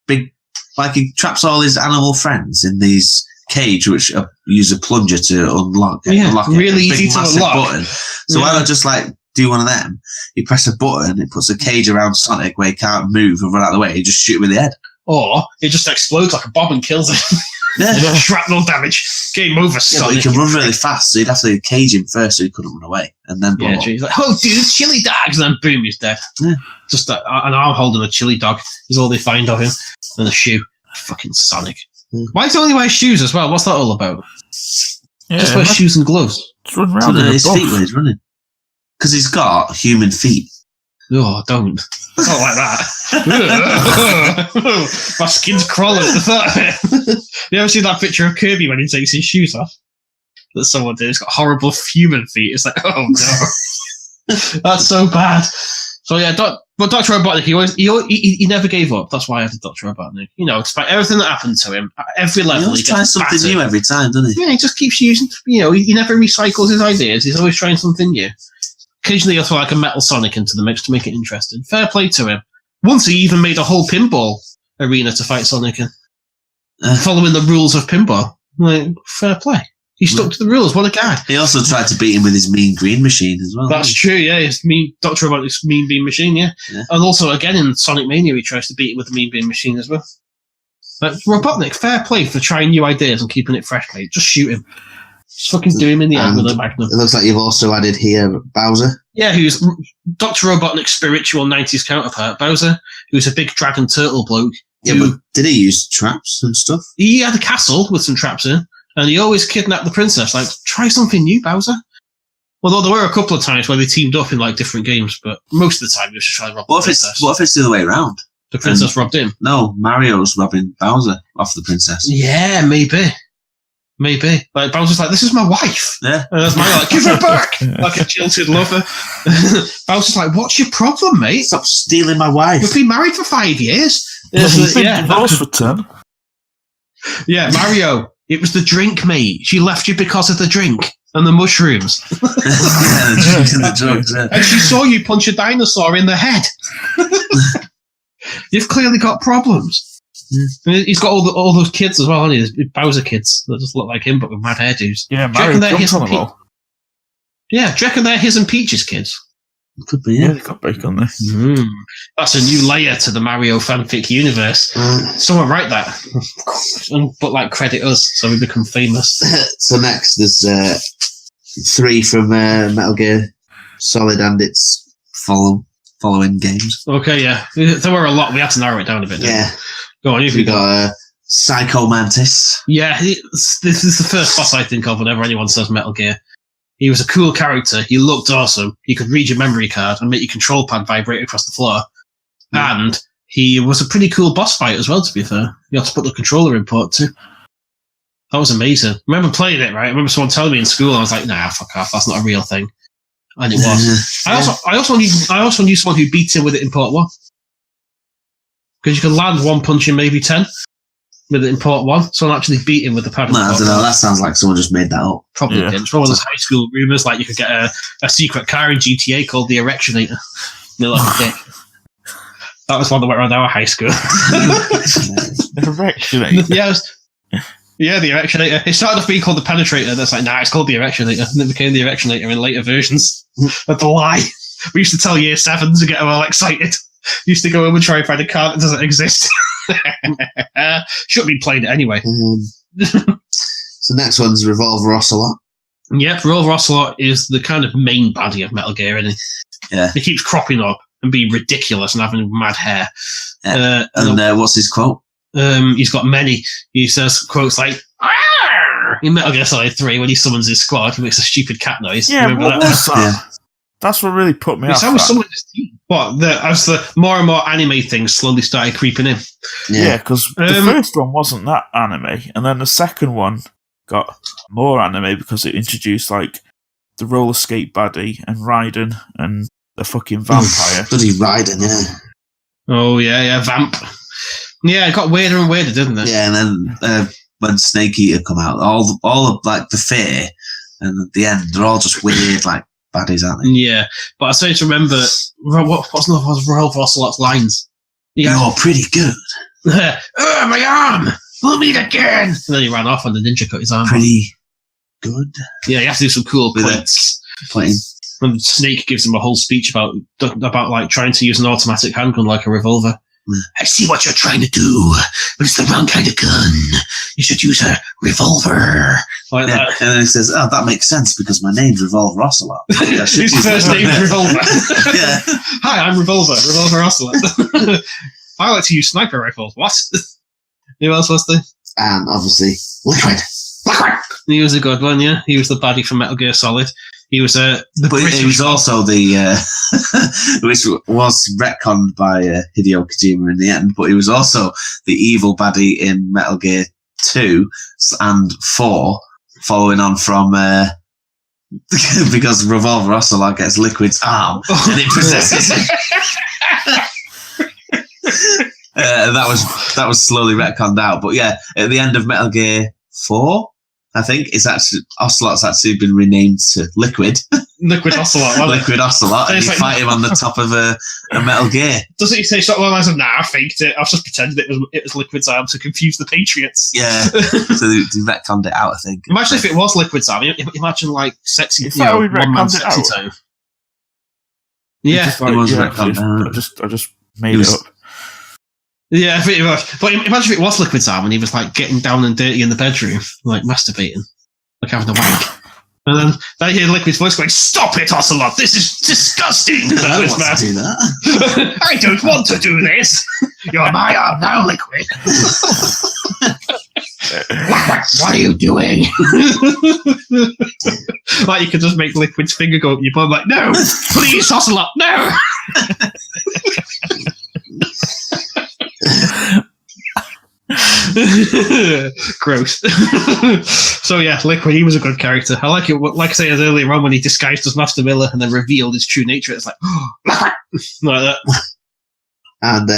big, like he traps all his animal friends in these cage, which use a plunger to unlock it. Yeah, unlock really it. easy to unlock. Button. So why not just like do one of them? You press a button, it puts a cage around Sonic where he can't move and run out of the way. You just shoot him in the head. Or it just explodes like a bomb and kills him. Yeah. Shrapnel damage. Game over, Sonic. But he can run really fast, so you'd have to cage him first so he couldn't run away. And then blow up. He's like, oh dude, chili dogs, and then boom, he's dead. Yeah. Just an arm holding a chili dog is all they find of him. And a shoe. Fucking Sonic. Why does he only wear shoes as well? What's that all about? Yeah, just wear shoes and gloves. Just run around his feet when he's running. Because he's got human feet. Oh, don't. Not like that. My skin's crawling at the thought of it. You ever seen that picture of Kirby when he takes his shoes off? That someone did. It's got horrible human feet. It's like, oh no. That's so bad. So yeah, but Dr. Robotnik, he never gave up. That's why I have the Dr. Robotnik. Despite everything that happened to him, at every level, he tries something battered. New every time, doesn't he? Yeah, he just keeps using, he never recycles his ideas. He's always trying something new. Occasionally he'll throw like a Metal Sonic into the mix to make it interesting. Fair play to him. Once he even made a whole pinball arena to fight Sonic in. Following the rules of pinball. Like, fair play. He stuck to the rules. What a guy. He also tried to beat him with his mean green machine as well. That's true, yeah. His Dr. Robotnik's mean beam machine, yeah. And also, again, in Sonic Mania, he tries to beat it with the mean beam machine as well. But Robotnik, fair play for trying new ideas and keeping it fresh, mate. Just shoot him. Just fucking do him in the end with a magnum. It looks like you've also added here Bowser. Yeah, who's Dr. Robotnik's spiritual 90s counterpart, Bowser, who's a big dragon turtle bloke. Yeah, but did he use traps and stuff? He had a castle with some traps in, and he always kidnapped the princess. Like, try something new, Bowser. Although there were a couple of times where they teamed up in like different games, but most of the time he was just trying to rob the princess. What if it's the other way around? The princess robbed him? No, Mario's robbing Bowser off the princess. Yeah, maybe. Like, Bowser's like, this is my wife. Yeah. And there's Mario like, give her back! Like a jilted lover. Bowser's like, what's your problem, mate? Stop stealing my wife. We've been married for 5 years. He's been divorced for 10. Yeah, Mario, it was the drink, mate. She left you because of the drink and the mushrooms. Yeah, the drinks and the drugs, yeah. And she saw you punch a dinosaur in the head. You've clearly got problems. He's got all those kids as well, hasn't he? There's Bowser kids that just look like him, but with mad hairdos. Yeah, Mario jumps on them all. Yeah, do you reckon they're his and Peach's kids? Could be, Yeah, they got bacon there. That's a new layer to the Mario fanfic universe. Someone write that. But, like, credit us so we become famous. So next, there's 3 from Metal Gear Solid and its following games. Okay, yeah. There were a lot. We had to narrow it down a bit. Yeah. Go on, We got Psycho Mantis. Yeah, this is the first boss I think of whenever anyone says Metal Gear. He was a cool character. He looked awesome. He could read your memory card and make your control pad vibrate across the floor. And he was a pretty cool boss fight as well, to be fair. You had to put the controller in port too. That was amazing. I remember playing it, right? I remember someone telling me in school, I was like, nah, fuck off, that's not a real thing. And it was. I also knew someone who beat him with it in port 1. Because you could land one punch in maybe 10 with it in port 1. Someone actually beat him with the pad. No, I don't know. That sounds like someone just made that up. Probably did. It's one of those high school rumours, like you could get a secret car in GTA called the Erectionator. You're like a dick. That was one that went around our high school. Erectionator? Yeah, the Erectionator. It started off being called the Penetrator. That's like, nah, it's called the Erectionator. And it became the Erectionator in later versions. That's a lie. We used to tell year 7s to get them all excited. Used to go home and try and find a car that doesn't exist. Shouldn't be playing it anyway. So next one's Revolver Ocelot. Yep, Revolver Ocelot is the kind of main baddie of Metal Gear, isn't he? Yeah. He keeps cropping up and being ridiculous and having mad hair. Yeah. What's his quote? He's got many. He says quotes like, "Arr!" in Metal Gear Solid 3 when he summons his squad. He makes a stupid cat noise. Yeah, remember what that? was that? Yeah. That's what really put me off. It's how he summoned his team. As the more and more anime things slowly started creeping in. Yeah, because the first one wasn't that anime, and then the second one got more anime because it introduced like the roller skate baddie and Raiden and the fucking vampire. Bloody Raiden, yeah. Oh yeah, Vamp. Yeah, it got weirder and weirder, didn't it? Yeah, and then when Snake Eater come out, all of like the fear, and at the end they're all just weird like baddies, aren't they? Yeah, but I seem to remember what's Revolver Ocelot's lines. You're pretty good. My arm! We'll meet again! And then he ran off and the ninja cut his arm. Pretty good. Yeah, he has to do some cool points. And Snake gives him a whole speech about like trying to use an automatic handgun like a revolver. I see what you're trying to do, but it's the wrong kind of gun. You should use a revolver. Like that. And then he says, oh, that makes sense because my name's Revolver Ocelot. His first name is Revolver. Yeah. Hi, I'm Revolver Ocelot. I like to use sniper rifles. What? Who else was there? And obviously, Liquid. He was a good one, yeah. He was the baddie from Metal Gear Solid. He was he was also the which was retconned by Hideo Kojima in the end, but he was also the evil baddie in Metal Gear 2 and 4, following on from because Revolver Ocelot gets Liquid's arm and it possesses it. That was slowly retconned out, but yeah, at the end of Metal Gear 4, I think Ocelot's actually been renamed to Liquid. Liquid Ocelot. Liquid Ocelot, and you fight him on the top of a Metal Gear. Doesn't he say something along the lines of, nah, I faked it. I was just pretending it was Liquid's arm to confuse the Patriots. Yeah, so they retconned it out, I think. Imagine if it was Liquid's arm. Imagine like sexy, one man sexy toe. Yeah, it was retconned out. I just made it up. Yeah, pretty much. But imagine if it was Liquid's arm and he was like getting down and dirty in the bedroom, like masturbating, like having a wank. And then you hear Liquid's voice going, "Stop it, Ocelot! This is disgusting!" I don't want to do that. I don't want to do this. You're my arm now, Liquid. What are you doing? Like you could just make Liquid's finger go up your bum, like, no, please, Ocelot, no. Gross. So yeah, Liquid, he was a good character. I like it. Like I said earlier on, when he disguised as Master Miller and then revealed his true nature, it's like, oh, like that. And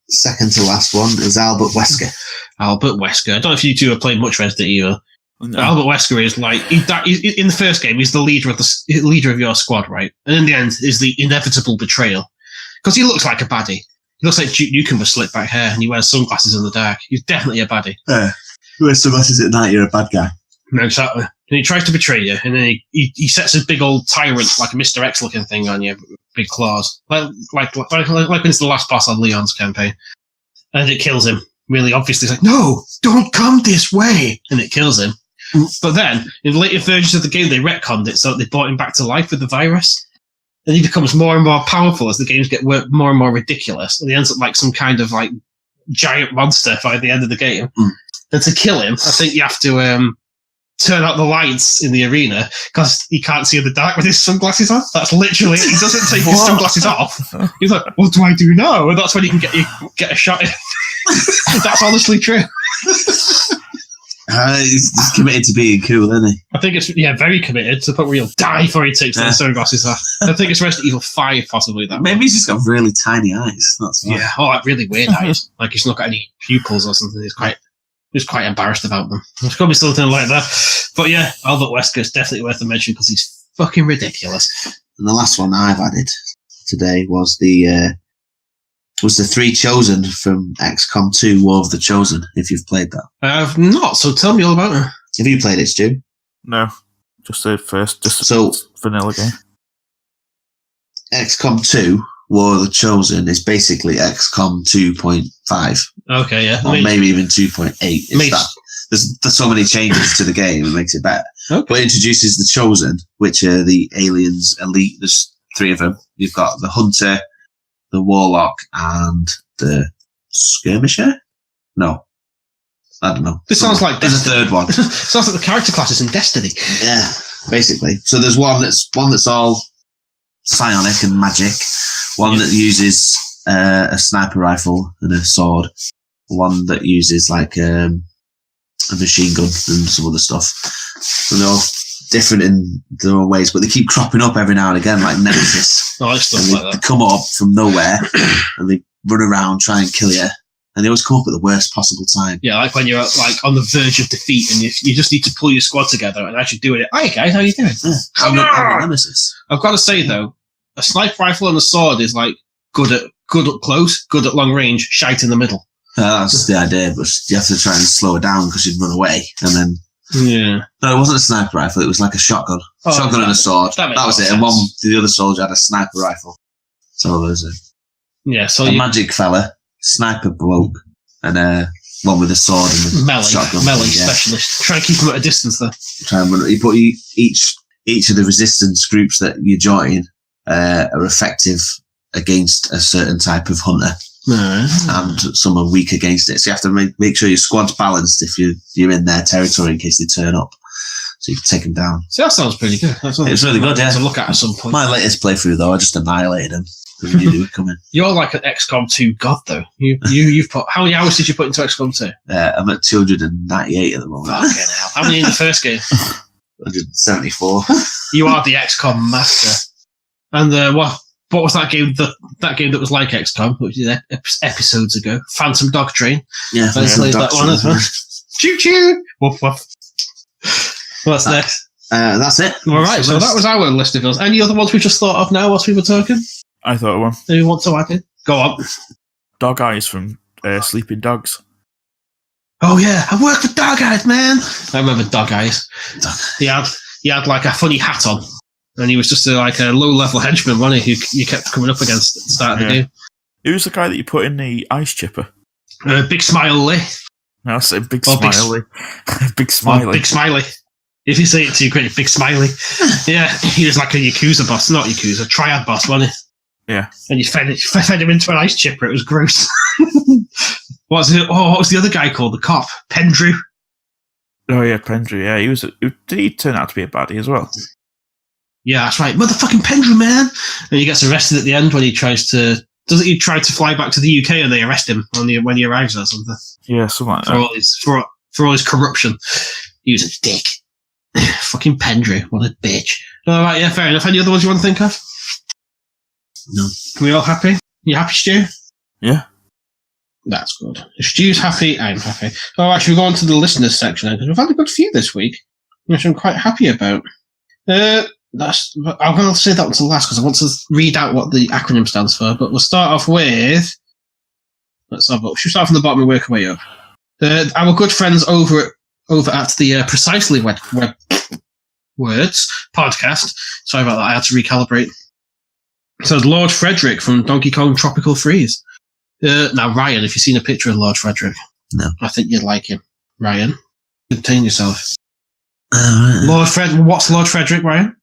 second to last one is Albert Wesker. Albert Wesker. I don't know if you two have played much Resident Evil. No. Albert Wesker is like he's in the first game. He's the leader of your squad, right? And in the end, is the inevitable betrayal because he looks like a baddie. He looks like Duke Nukem with slick back hair, and he wears sunglasses in the dark. He's definitely a baddie. You wear sunglasses at night, you're a bad guy. No, exactly. And he tries to betray you, and then he sets his big old tyrant, like a Mr. X looking thing on you, big claws, like when it's the last boss on Leon's campaign, and it kills him. Really obviously, it's like, no, don't come this way, and it kills him. But then, in later versions of the game, they retconned it, so they brought him back to life with the virus. And he becomes more and more powerful as the games get more and more ridiculous. And he ends up like some kind of like giant monster by the end of the game. And to kill him, I think you have to turn out the lights in the arena because he can't see in the dark with his sunglasses on. That's literally it. He doesn't take his sunglasses off. He's like, what do I do now? And that's when he can get a shot in. That's honestly true. He's committed to being cool, isn't he? I think it's very committed to the point where he'll die before he takes those sunglasses off. I think it's Resident Evil 5 possibly that. Maybe he's just got really tiny eyes. That's why. Yeah, like really weird eyes. Like he's not got any pupils or something. He's quite embarrassed about them. There's probably something like that. But yeah, Albert Wesker is definitely worth a mention because he's fucking ridiculous. And the last one I've added today was the Three Chosen from XCOM 2 War of the Chosen, if you've played that. I've not, so tell me all about it. Have you played it, Stu? No, just the first, vanilla game. XCOM 2 War of the Chosen is basically XCOM 2.5. Okay, yeah. Or maybe even 2.8. There's so many changes to the game, it makes it better. Okay. But it introduces the Chosen, which are the aliens elite. There's 3 of them. You've got the Hunter, the Warlock, and the Skirmisher? No. I don't know. This sounds like there's a third one. Sounds like the character classes in Destiny. Yeah, basically. So there's one that's all psionic and magic, one that uses a sniper rifle and a sword, one that uses like a machine gun and some other stuff. So they're all different in their own ways, but they keep cropping up every now and again, like Nemesis. They come up from nowhere and they run around, try and kill you, and they always come up at the worst possible time. Yeah, like when you're like on the verge of defeat and you just need to pull your squad together and actually do it. Hi guys, how you doing? Yeah. Nemesis. I've got to say though, a sniper rifle and a sword is like good up close, good at long range, shite in the middle. That's the idea, but you have to try and slow it down because you'd run away and then. Yeah. No, it wasn't a sniper rifle. It was like a shotgun. Shotgun and a sword. That was it. Sense. And the other soldier had a sniper rifle. So there was a magic fella, sniper bloke, and one with a sword and a shotgun. Melee specialist. Try and keep them at a distance though. Try and run. But each of the resistance groups that you join are effective against a certain type of hunter. And some are weak against it. So you have to make sure your squad's balanced if you're in their territory in case they turn up. So you can take them down. See, that sounds pretty good. It's really good, yeah. To look at some point. My latest playthrough, though, I just annihilated them. You knew it coming. You're like an XCOM 2 god, though. You've put... How many hours did you put into XCOM 2? I'm at 298 at the moment. Fucking hell. How many in the first game? 174. You are the XCOM master. And what was that game? That game that was like XCOM, which did episodes ago. Phantom Dog Train. Yeah, Phantom Dog Train. That one. Choo choo. Woof woof. What's next? That's it. All right. So that was our list of films. Any other ones we just thought of now whilst we were talking? I thought of one. Do you want to add in? Go on. Dog Eyes from Sleeping Dogs. Oh yeah, I work for Dog Eyes, man. I remember Dog Eyes. He had like a funny hat on. And he was just like a low-level henchman, wasn't he, who you kept coming up against at the start of the game. Who was the guy that you put in the ice chipper? Big Smiley. No, I said Big Smiley. Big Smiley. Big Smiley. If you say it too quick, big smiley. Yeah, he was like a Yakuza boss, not Yakuza, triad boss, wasn't he? Yeah. And you fed him into an ice chipper. It was gross. What was the other guy called? The cop, Pendrew. Oh yeah, Pendrew. Yeah, did he turn out to be a baddie as well? Yeah, that's right, motherfucking Pendrew, man. And he gets arrested at the end when he tries to. Doesn't he try to fly back to the UK and they arrest him when he arrives or something? Yeah, something like that. For all his corruption. He was a dick. Fucking Pendrew, what a bitch. All right, yeah, fair enough. Any other ones you want to think of? No. Are we all happy? You happy, Stu? Yeah. That's good. If Stu's happy, I'm happy. Oh, actually, we'll go on to the listeners section because we've had a good few this week, which I'm quite happy about. I'm going to say that one to last because I want to read out what the acronym stands for. But we'll start off with. Let's have a look. Should we start from the bottom and work our way up? Our good friends over at the Precisely Web Words podcast. Sorry about that. I had to recalibrate. So Lord Frederick from Donkey Kong Tropical Freeze. Now, Ryan, if you've seen a picture of Lord Frederick, no, I think you'd like him. Ryan, contain yourself. Right. What's Lord Frederick, Ryan?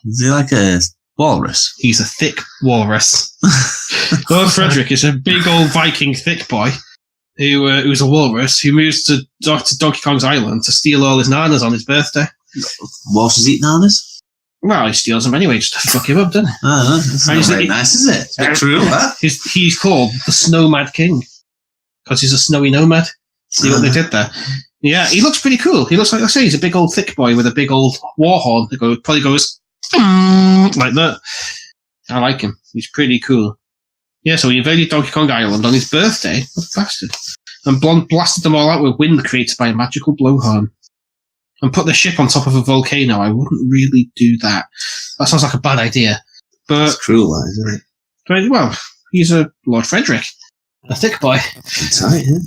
Is he like a walrus? He's a thick walrus. Lord Frederick is a big old Viking thick boy who's a walrus who moves to Donkey Kong's island to steal all his nanas on his birthday. Walrus eat nanas? Well, he steals them anyway just to fuck him up, doesn't he? Oh, that's not very nice, is it? It's a bit cruel, huh? He's called the Snowmad King because he's a snowy nomad. See what they did there? Yeah, he looks pretty cool. He looks like, I say, he's a big old thick boy with a big old war horn that probably goes like that. I like him. He's pretty cool. Yeah, so he invaded Donkey Kong Island on his birthday. What a bastard. And blasted them all out with wind created by a magical blowhorn. And put the ship on top of a volcano. I wouldn't really do that. That sounds like a bad idea. But it's cruel, isn't it? Well, he's a Lord Frederick. A thick boy. It's tight, yeah.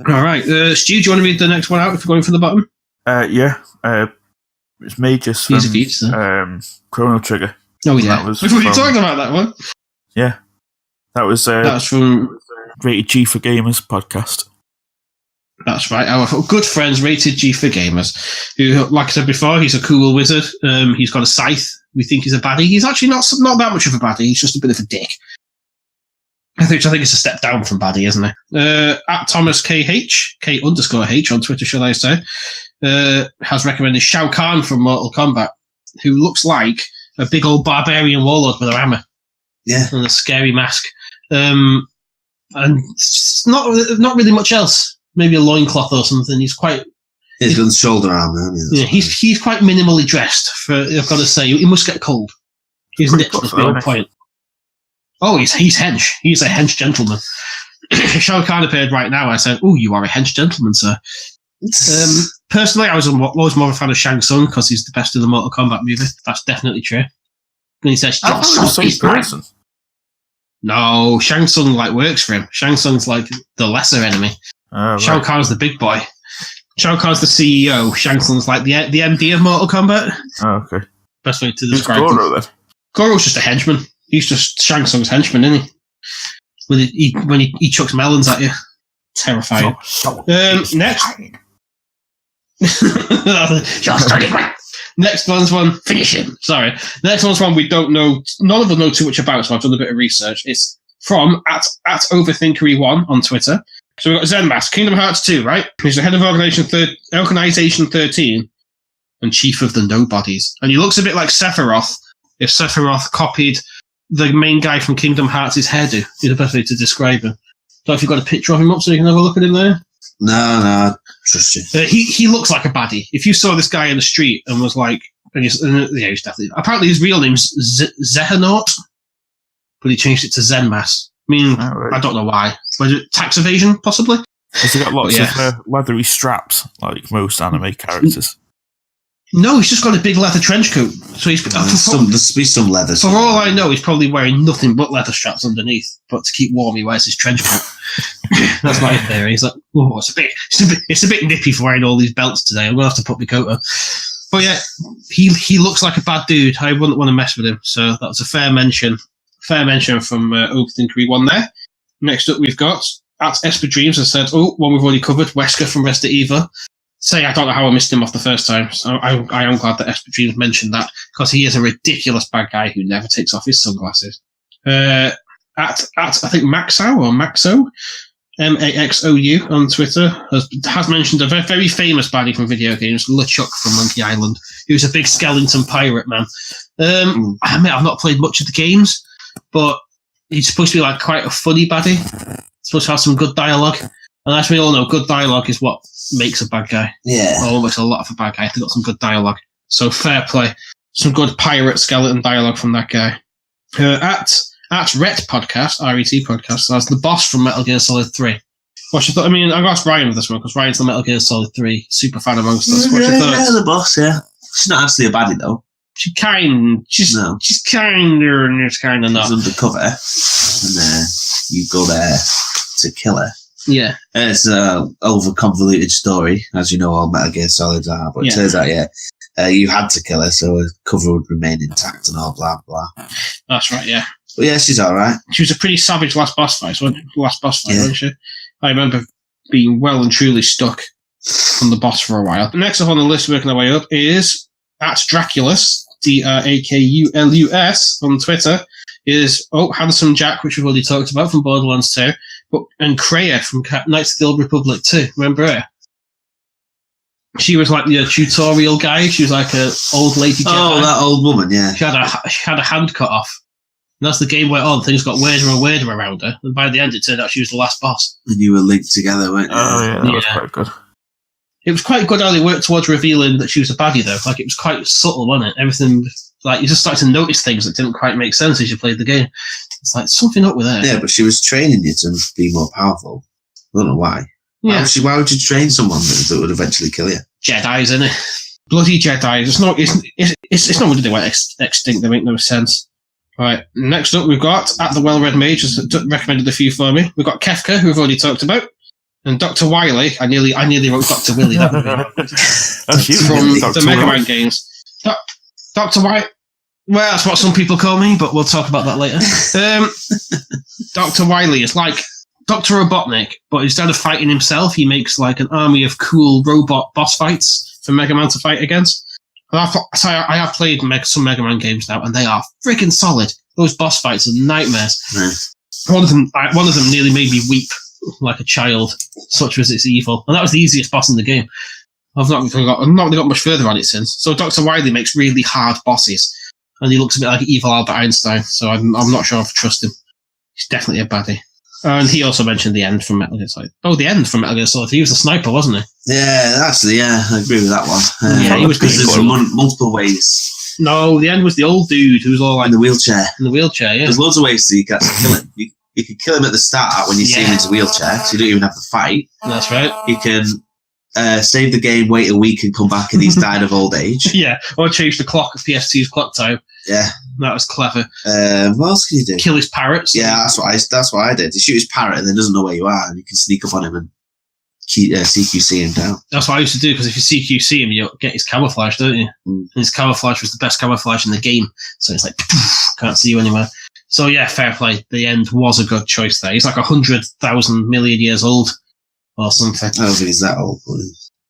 All right. Stu, do you want to read the next one out if we're going from the bottom? Yeah. It's Magus from Chrono Trigger. Oh, yeah. We've already talked about that one. Yeah. That's from Rated G for Gamers podcast. That's right. Our good friends, Rated G for Gamers, who, like I said before, he's a cool wizard. He's got a scythe. We think he's a baddie. He's actually not that much of a baddie. He's just a bit of a dick. I think it's a step down from baddie, isn't it? At Thomas KH, K_H on Twitter, shall I say, has recommended Shao Kahn from Mortal Kombat, who looks like a big old barbarian warlord with a hammer. Yeah. And a scary mask. And not really much else. Maybe a loincloth or something. He's got shoulder armor. Yeah, he's quite minimally dressed. I've got to say, he must get cold. He's nipped at the point. Oh, he's hench. He's a hench gentleman. If Shao Kahn appeared right now, I said, "Oh, you are a hench gentleman, sir." Personally, I was always more of a fan of Shang Tsung because he's the best in the Mortal Kombat movie. That's definitely true. And he says, person. No, Shang Tsung works for him. Shang Tsung's like the lesser enemy. Oh, Shao Kahn's the big boy. Shao Kahn's the CEO. Shang Tsung's like the MD of Mortal Kombat. Oh, okay. Best way to describe him. Goro, then? Goro's just a henchman. He's just Shang Tsung's henchman, isn't he? When he chucks melons at you. Terrifying. Next. Next one's one. Finish him. Sorry. Next one's one we don't know. None of us know too much about, so I've done a bit of research. It's from at Overthinkery1 on Twitter. So we've got Zenmask, Kingdom Hearts 2, right? He's the head of Organization 13 and chief of the Nobodies. And he looks a bit like Sephiroth, if Sephiroth copied the main guy from Kingdom Hearts' hairdo. Is the best way to describe him. So if you've got a picture of him up so you can have a look at him there? No, trust you. He looks like a baddie. If you saw this guy in the street and was like... he's definitely... Apparently his real name's Zehanaut, but he changed it to Zenmask. I don't know why. Was it tax evasion, possibly? Has he got lots of leathery straps, like most anime characters? No, he's just got a big leather trench coat. So he's there's be some leather. For all I know, he's probably wearing nothing but leather straps underneath. But to keep warm, he wears his trench coat. That's my theory. He's like, oh, it's a bit nippy for wearing all these belts today. I'm gonna have to put my coat on. But yeah, he looks like a bad dude. I wouldn't want to mess with him. So that was a fair mention. Fair mention from Overthinkery1 there. Next up, we've got at Esper Dreams has said, one we've already covered, Wesker from Resident Evil. say I don't know how I missed him off the first time. So I am glad that Esper Dreams mentioned that, because he is a ridiculous bad guy who never takes off his sunglasses. At I think Maxo or Maxo, Maxou on Twitter has mentioned a very, very famous baddie from video games, LeChuck from Monkey Island, who's a big skeleton pirate man. I admit I've not played much of the games, but he's supposed to be like quite a funny baddie. He's supposed to have some good dialogue. And as we all know, good dialogue is what makes a bad guy. Yeah. Or makes a lot of a bad guy if they've got some good dialogue. So fair play. Some good pirate skeleton dialogue from that guy. At RET Podcast, R-E-T Podcast, that's the boss from Metal Gear Solid 3. What's your thought? I mean, I've asked Ryan with this one, because Ryan's the Metal Gear Solid 3 super fan amongst us. What's your thoughts? Yeah, the boss, yeah. She's not actually a baddie, though. She's kind of She's not. She's undercover, and you go there to kill her. Yeah. It's an over-convoluted story, as you know all Metal Gear Solids are, but it turns out, you had to kill her, so her cover would remain intact and all blah, blah. That's right, yeah. But yeah, she's alright. She was a pretty savage last boss fight, wasn't she? I remember being well and truly stuck on the boss for a while. Next up on the list, working our way up, is at Draculus, Drakulus on Twitter, is Handsome Jack, which we've already talked about from Borderlands 2, and Kreia from Knights of the Old Republic 2. Remember her? She was like the tutorial guy. She was like an old lady Jedi. Oh, that old woman, yeah. She had a hand cut off. And as the game went on, things got weirder and weirder around her. And by the end, it turned out she was the last boss. And you were linked together, weren't you? Oh, yeah, that was quite good. It was quite good how they worked towards revealing that she was a baddie, though. Like, it was quite subtle, wasn't it? Everything, like, you just started to notice things that didn't quite make sense as you played the game. It's like, something up with her. Yeah, but she was training you to be more powerful. I don't know why. Yeah. Why would you train someone that would eventually kill you? Jedis, innit? Bloody Jedis. It's not really they went extinct. They make no sense. Right, next up we've got, at the Well-Read Mage, has recommended a few for me. We've got Kefka, who we've already talked about, and Dr. Wily. I nearly wrote Dr. Willy, that movie. That's you, From Dr. the Mega Willy. Man games. Dr. Wily. Well, that's what some people call me, but we'll talk about that later. Dr. Wily is like Dr. Robotnik, but instead of fighting himself, he makes like an army of cool robot boss fights for Mega Man to fight against. I have played some Mega Man games now, and they are freaking solid. Those boss fights are nightmares. Nice. One of them nearly made me weep like a child. Such was its evil, and that was the easiest boss in the game. I've not really got much further on it since. So Dr. Wily makes really hard bosses, and he looks a bit like evil Albert Einstein. So I'm not sure if I trust him. He's definitely a baddie. And he also mentioned the end from Metal Gear Solid. Oh, the end from Metal Gear Solid. He was the sniper, wasn't he? Yeah, actually, I agree with that one. He was because there's multiple ways. No, the end was the old dude who was all like In the wheelchair. yeah. There's loads of ways so you can actually kill him. You can kill him at the start when you see him in his wheelchair, so you don't even have to fight. That's right. You can save the game, wait a week, and come back, and he's died of old age. Yeah, or change the clock of PS2's clock time. Yeah. That was clever. What else can you do? Kill his parrots. Yeah, that's what I did. You shoot his parrot and then doesn't know where you are, and you can sneak up on him and CQC him down. That's what I used to do, because if you CQC him, you get his camouflage, don't you? And his camouflage was the best camouflage in the game. So it's like, can't see you anywhere. So yeah, fair play. The end was a good choice there. He's like 100,000 million years old or something. I don't think he's that old.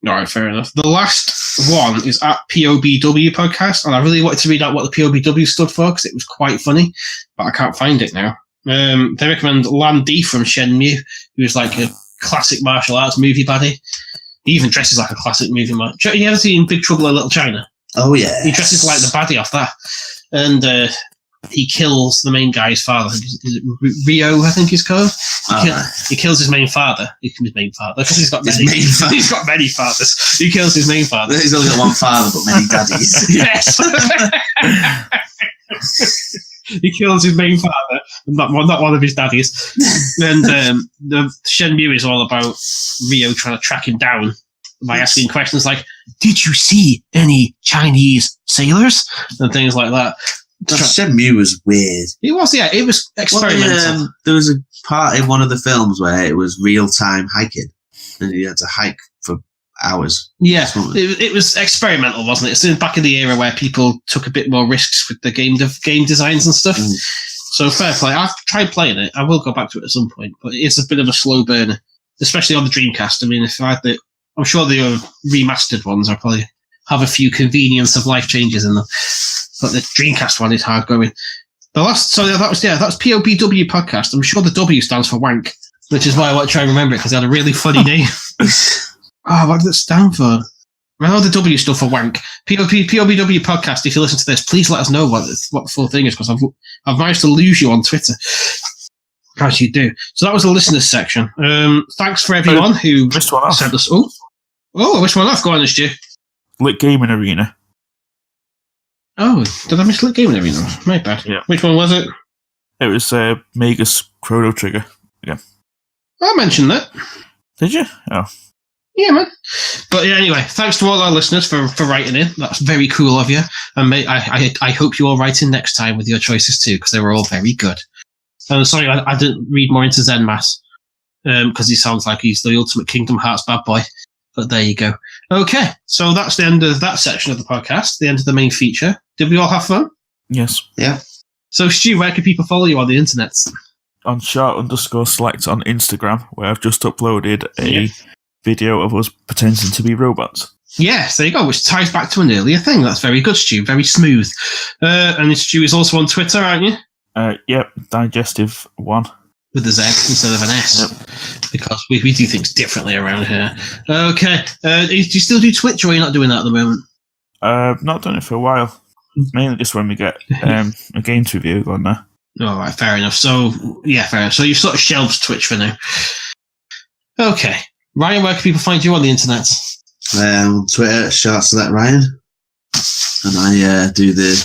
All right, fair enough. The last one is at POBW Podcast, and I really wanted to read out what the POBW stood for because it was quite funny, but I can't find it now. They recommend Lan Di from Shenmue, who's like a classic martial arts movie baddie. He even dresses like a classic movie man. You ever seen Big Trouble in Little China? Oh, yeah. He dresses like the baddie off that. And he kills the main guy's father. Is it Rio, I think he's called? He kills his main father. His main father. Because he's got many fathers. He kills his main father. He's only got one father, but many daddies. Yes. He kills his main father, not one of his daddies. And the Shenmue is all about Rio trying to track him down by asking questions like, "Did you see any Chinese sailors?" and things like that. Shenmue was weird. It was, yeah. It was experimental. There was a part in one of the films where it was real-time hiking, and you had to hike for hours. Yeah, it was experimental, wasn't it? It's back in the era where people took a bit more risks with the game designs and stuff. So fair play. I've tried playing it. I will go back to it at some point, but it's a bit of a slow burner, especially on the Dreamcast. I mean, if I had the I'm sure the remastered ones are probably have a few convenience of life changes in them. But the Dreamcast one is hard going. That was POPW podcast. I'm sure the W stands for wank, which is why I want to try and remember it because it had a really funny name. What does it stand for? I know the W stood for wank. POPW podcast. If you listen to this, please let us know what the full thing is because I've managed to lose you on Twitter. As you do. So that was the listeners section. Thanks for everyone who missed one off. sent us. I missed one off. Go on, Stu. Lit Gaming Arena. Oh, did I miss Lit Gaming Arena? My bad. Yeah. Which one was it? It was Mega's Chrono Trigger. Yeah. I mentioned that. Did you? Oh. Yeah, man. But yeah, anyway, thanks to all our listeners for writing in. That's very cool of you. And I hope you all write in next time with your choices too, because they were all very good. I'm sorry, I didn't read more into Zen Mass, because he sounds like he's the ultimate Kingdom Hearts bad boy. But there you go. Okay, so that's the end of that section of the podcast, the end of the main feature. Did we all have fun? Yes. Yeah. So, Stu, where can people follow you on the internet? On Shart_select on Instagram, where I've just uploaded a video of us pretending to be robots. Yes, there you go, which ties back to an earlier thing. That's very good, Stu. Very smooth. And Stu is also on Twitter, aren't you? Yep, Digeztive 1. With a Z instead of an S. Yep. Because we do things differently around here. Okay. Do you still do Twitch, or are you not doing that at the moment? Not done it for a while. Mainly just when we get a game to review on there. All right, fair enough. So, yeah, fair enough. So you've sort of shelved Twitch for now. Okay. Ryan, where can people find you on the internet? Twitter, Shart Select Ryan. And I do the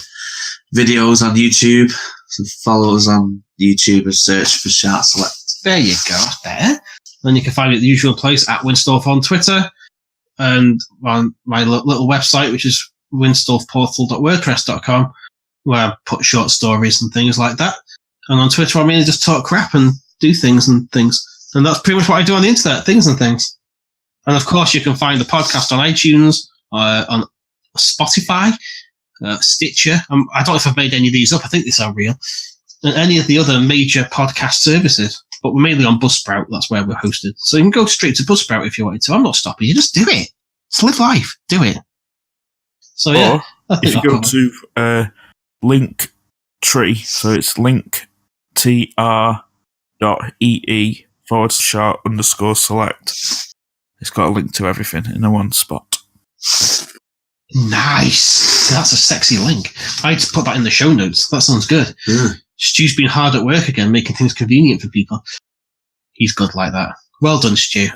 videos on YouTube. So follow us on YouTube and search for Shart Select. There you go. That's better. And you can find me at the usual place at Winstolf on Twitter and on my little website, which is winstolfportal.wordpress.com, where I put short stories and things like that. And on Twitter, I mainly just talk crap and do things and things. And that's pretty much what I do on the internet, things and things. And of course, you can find the podcast on iTunes, on Spotify, Stitcher. I don't know if I've made any of these up. I think these are real. And any of the other major podcast services. But we're mainly on Buzzsprout. That's where we're hosted. So you can go straight to Buzzsprout if you wanted to. I'm not stopping you. Just do it. Just live life. Do it. So yeah. Or if you go to Linktree, so it's linktr.ee/Shart_select. It's got a link to everything in the one spot. Nice. That's a sexy link. I'd put that in the show notes. That sounds good. Yeah. Stu's been hard at work again, making things convenient for people. He's good like that. Well done, Stu.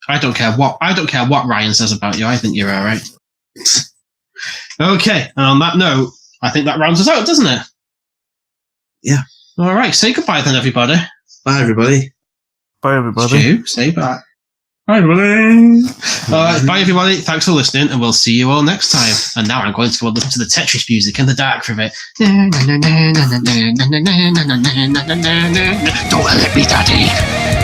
I don't care what Ryan says about you. I think you're all right. Okay, and on that note, I think that rounds us out, doesn't it? Yeah. All right, say goodbye then, everybody. Bye, everybody. Bye, everybody. Stu, say bye. Bye, everybody. All right, bye, everybody. Thanks for listening, and we'll see you all next time. And now I'm going to go listen to the Tetris music in the dark for a bit. Don't let me, Daddy.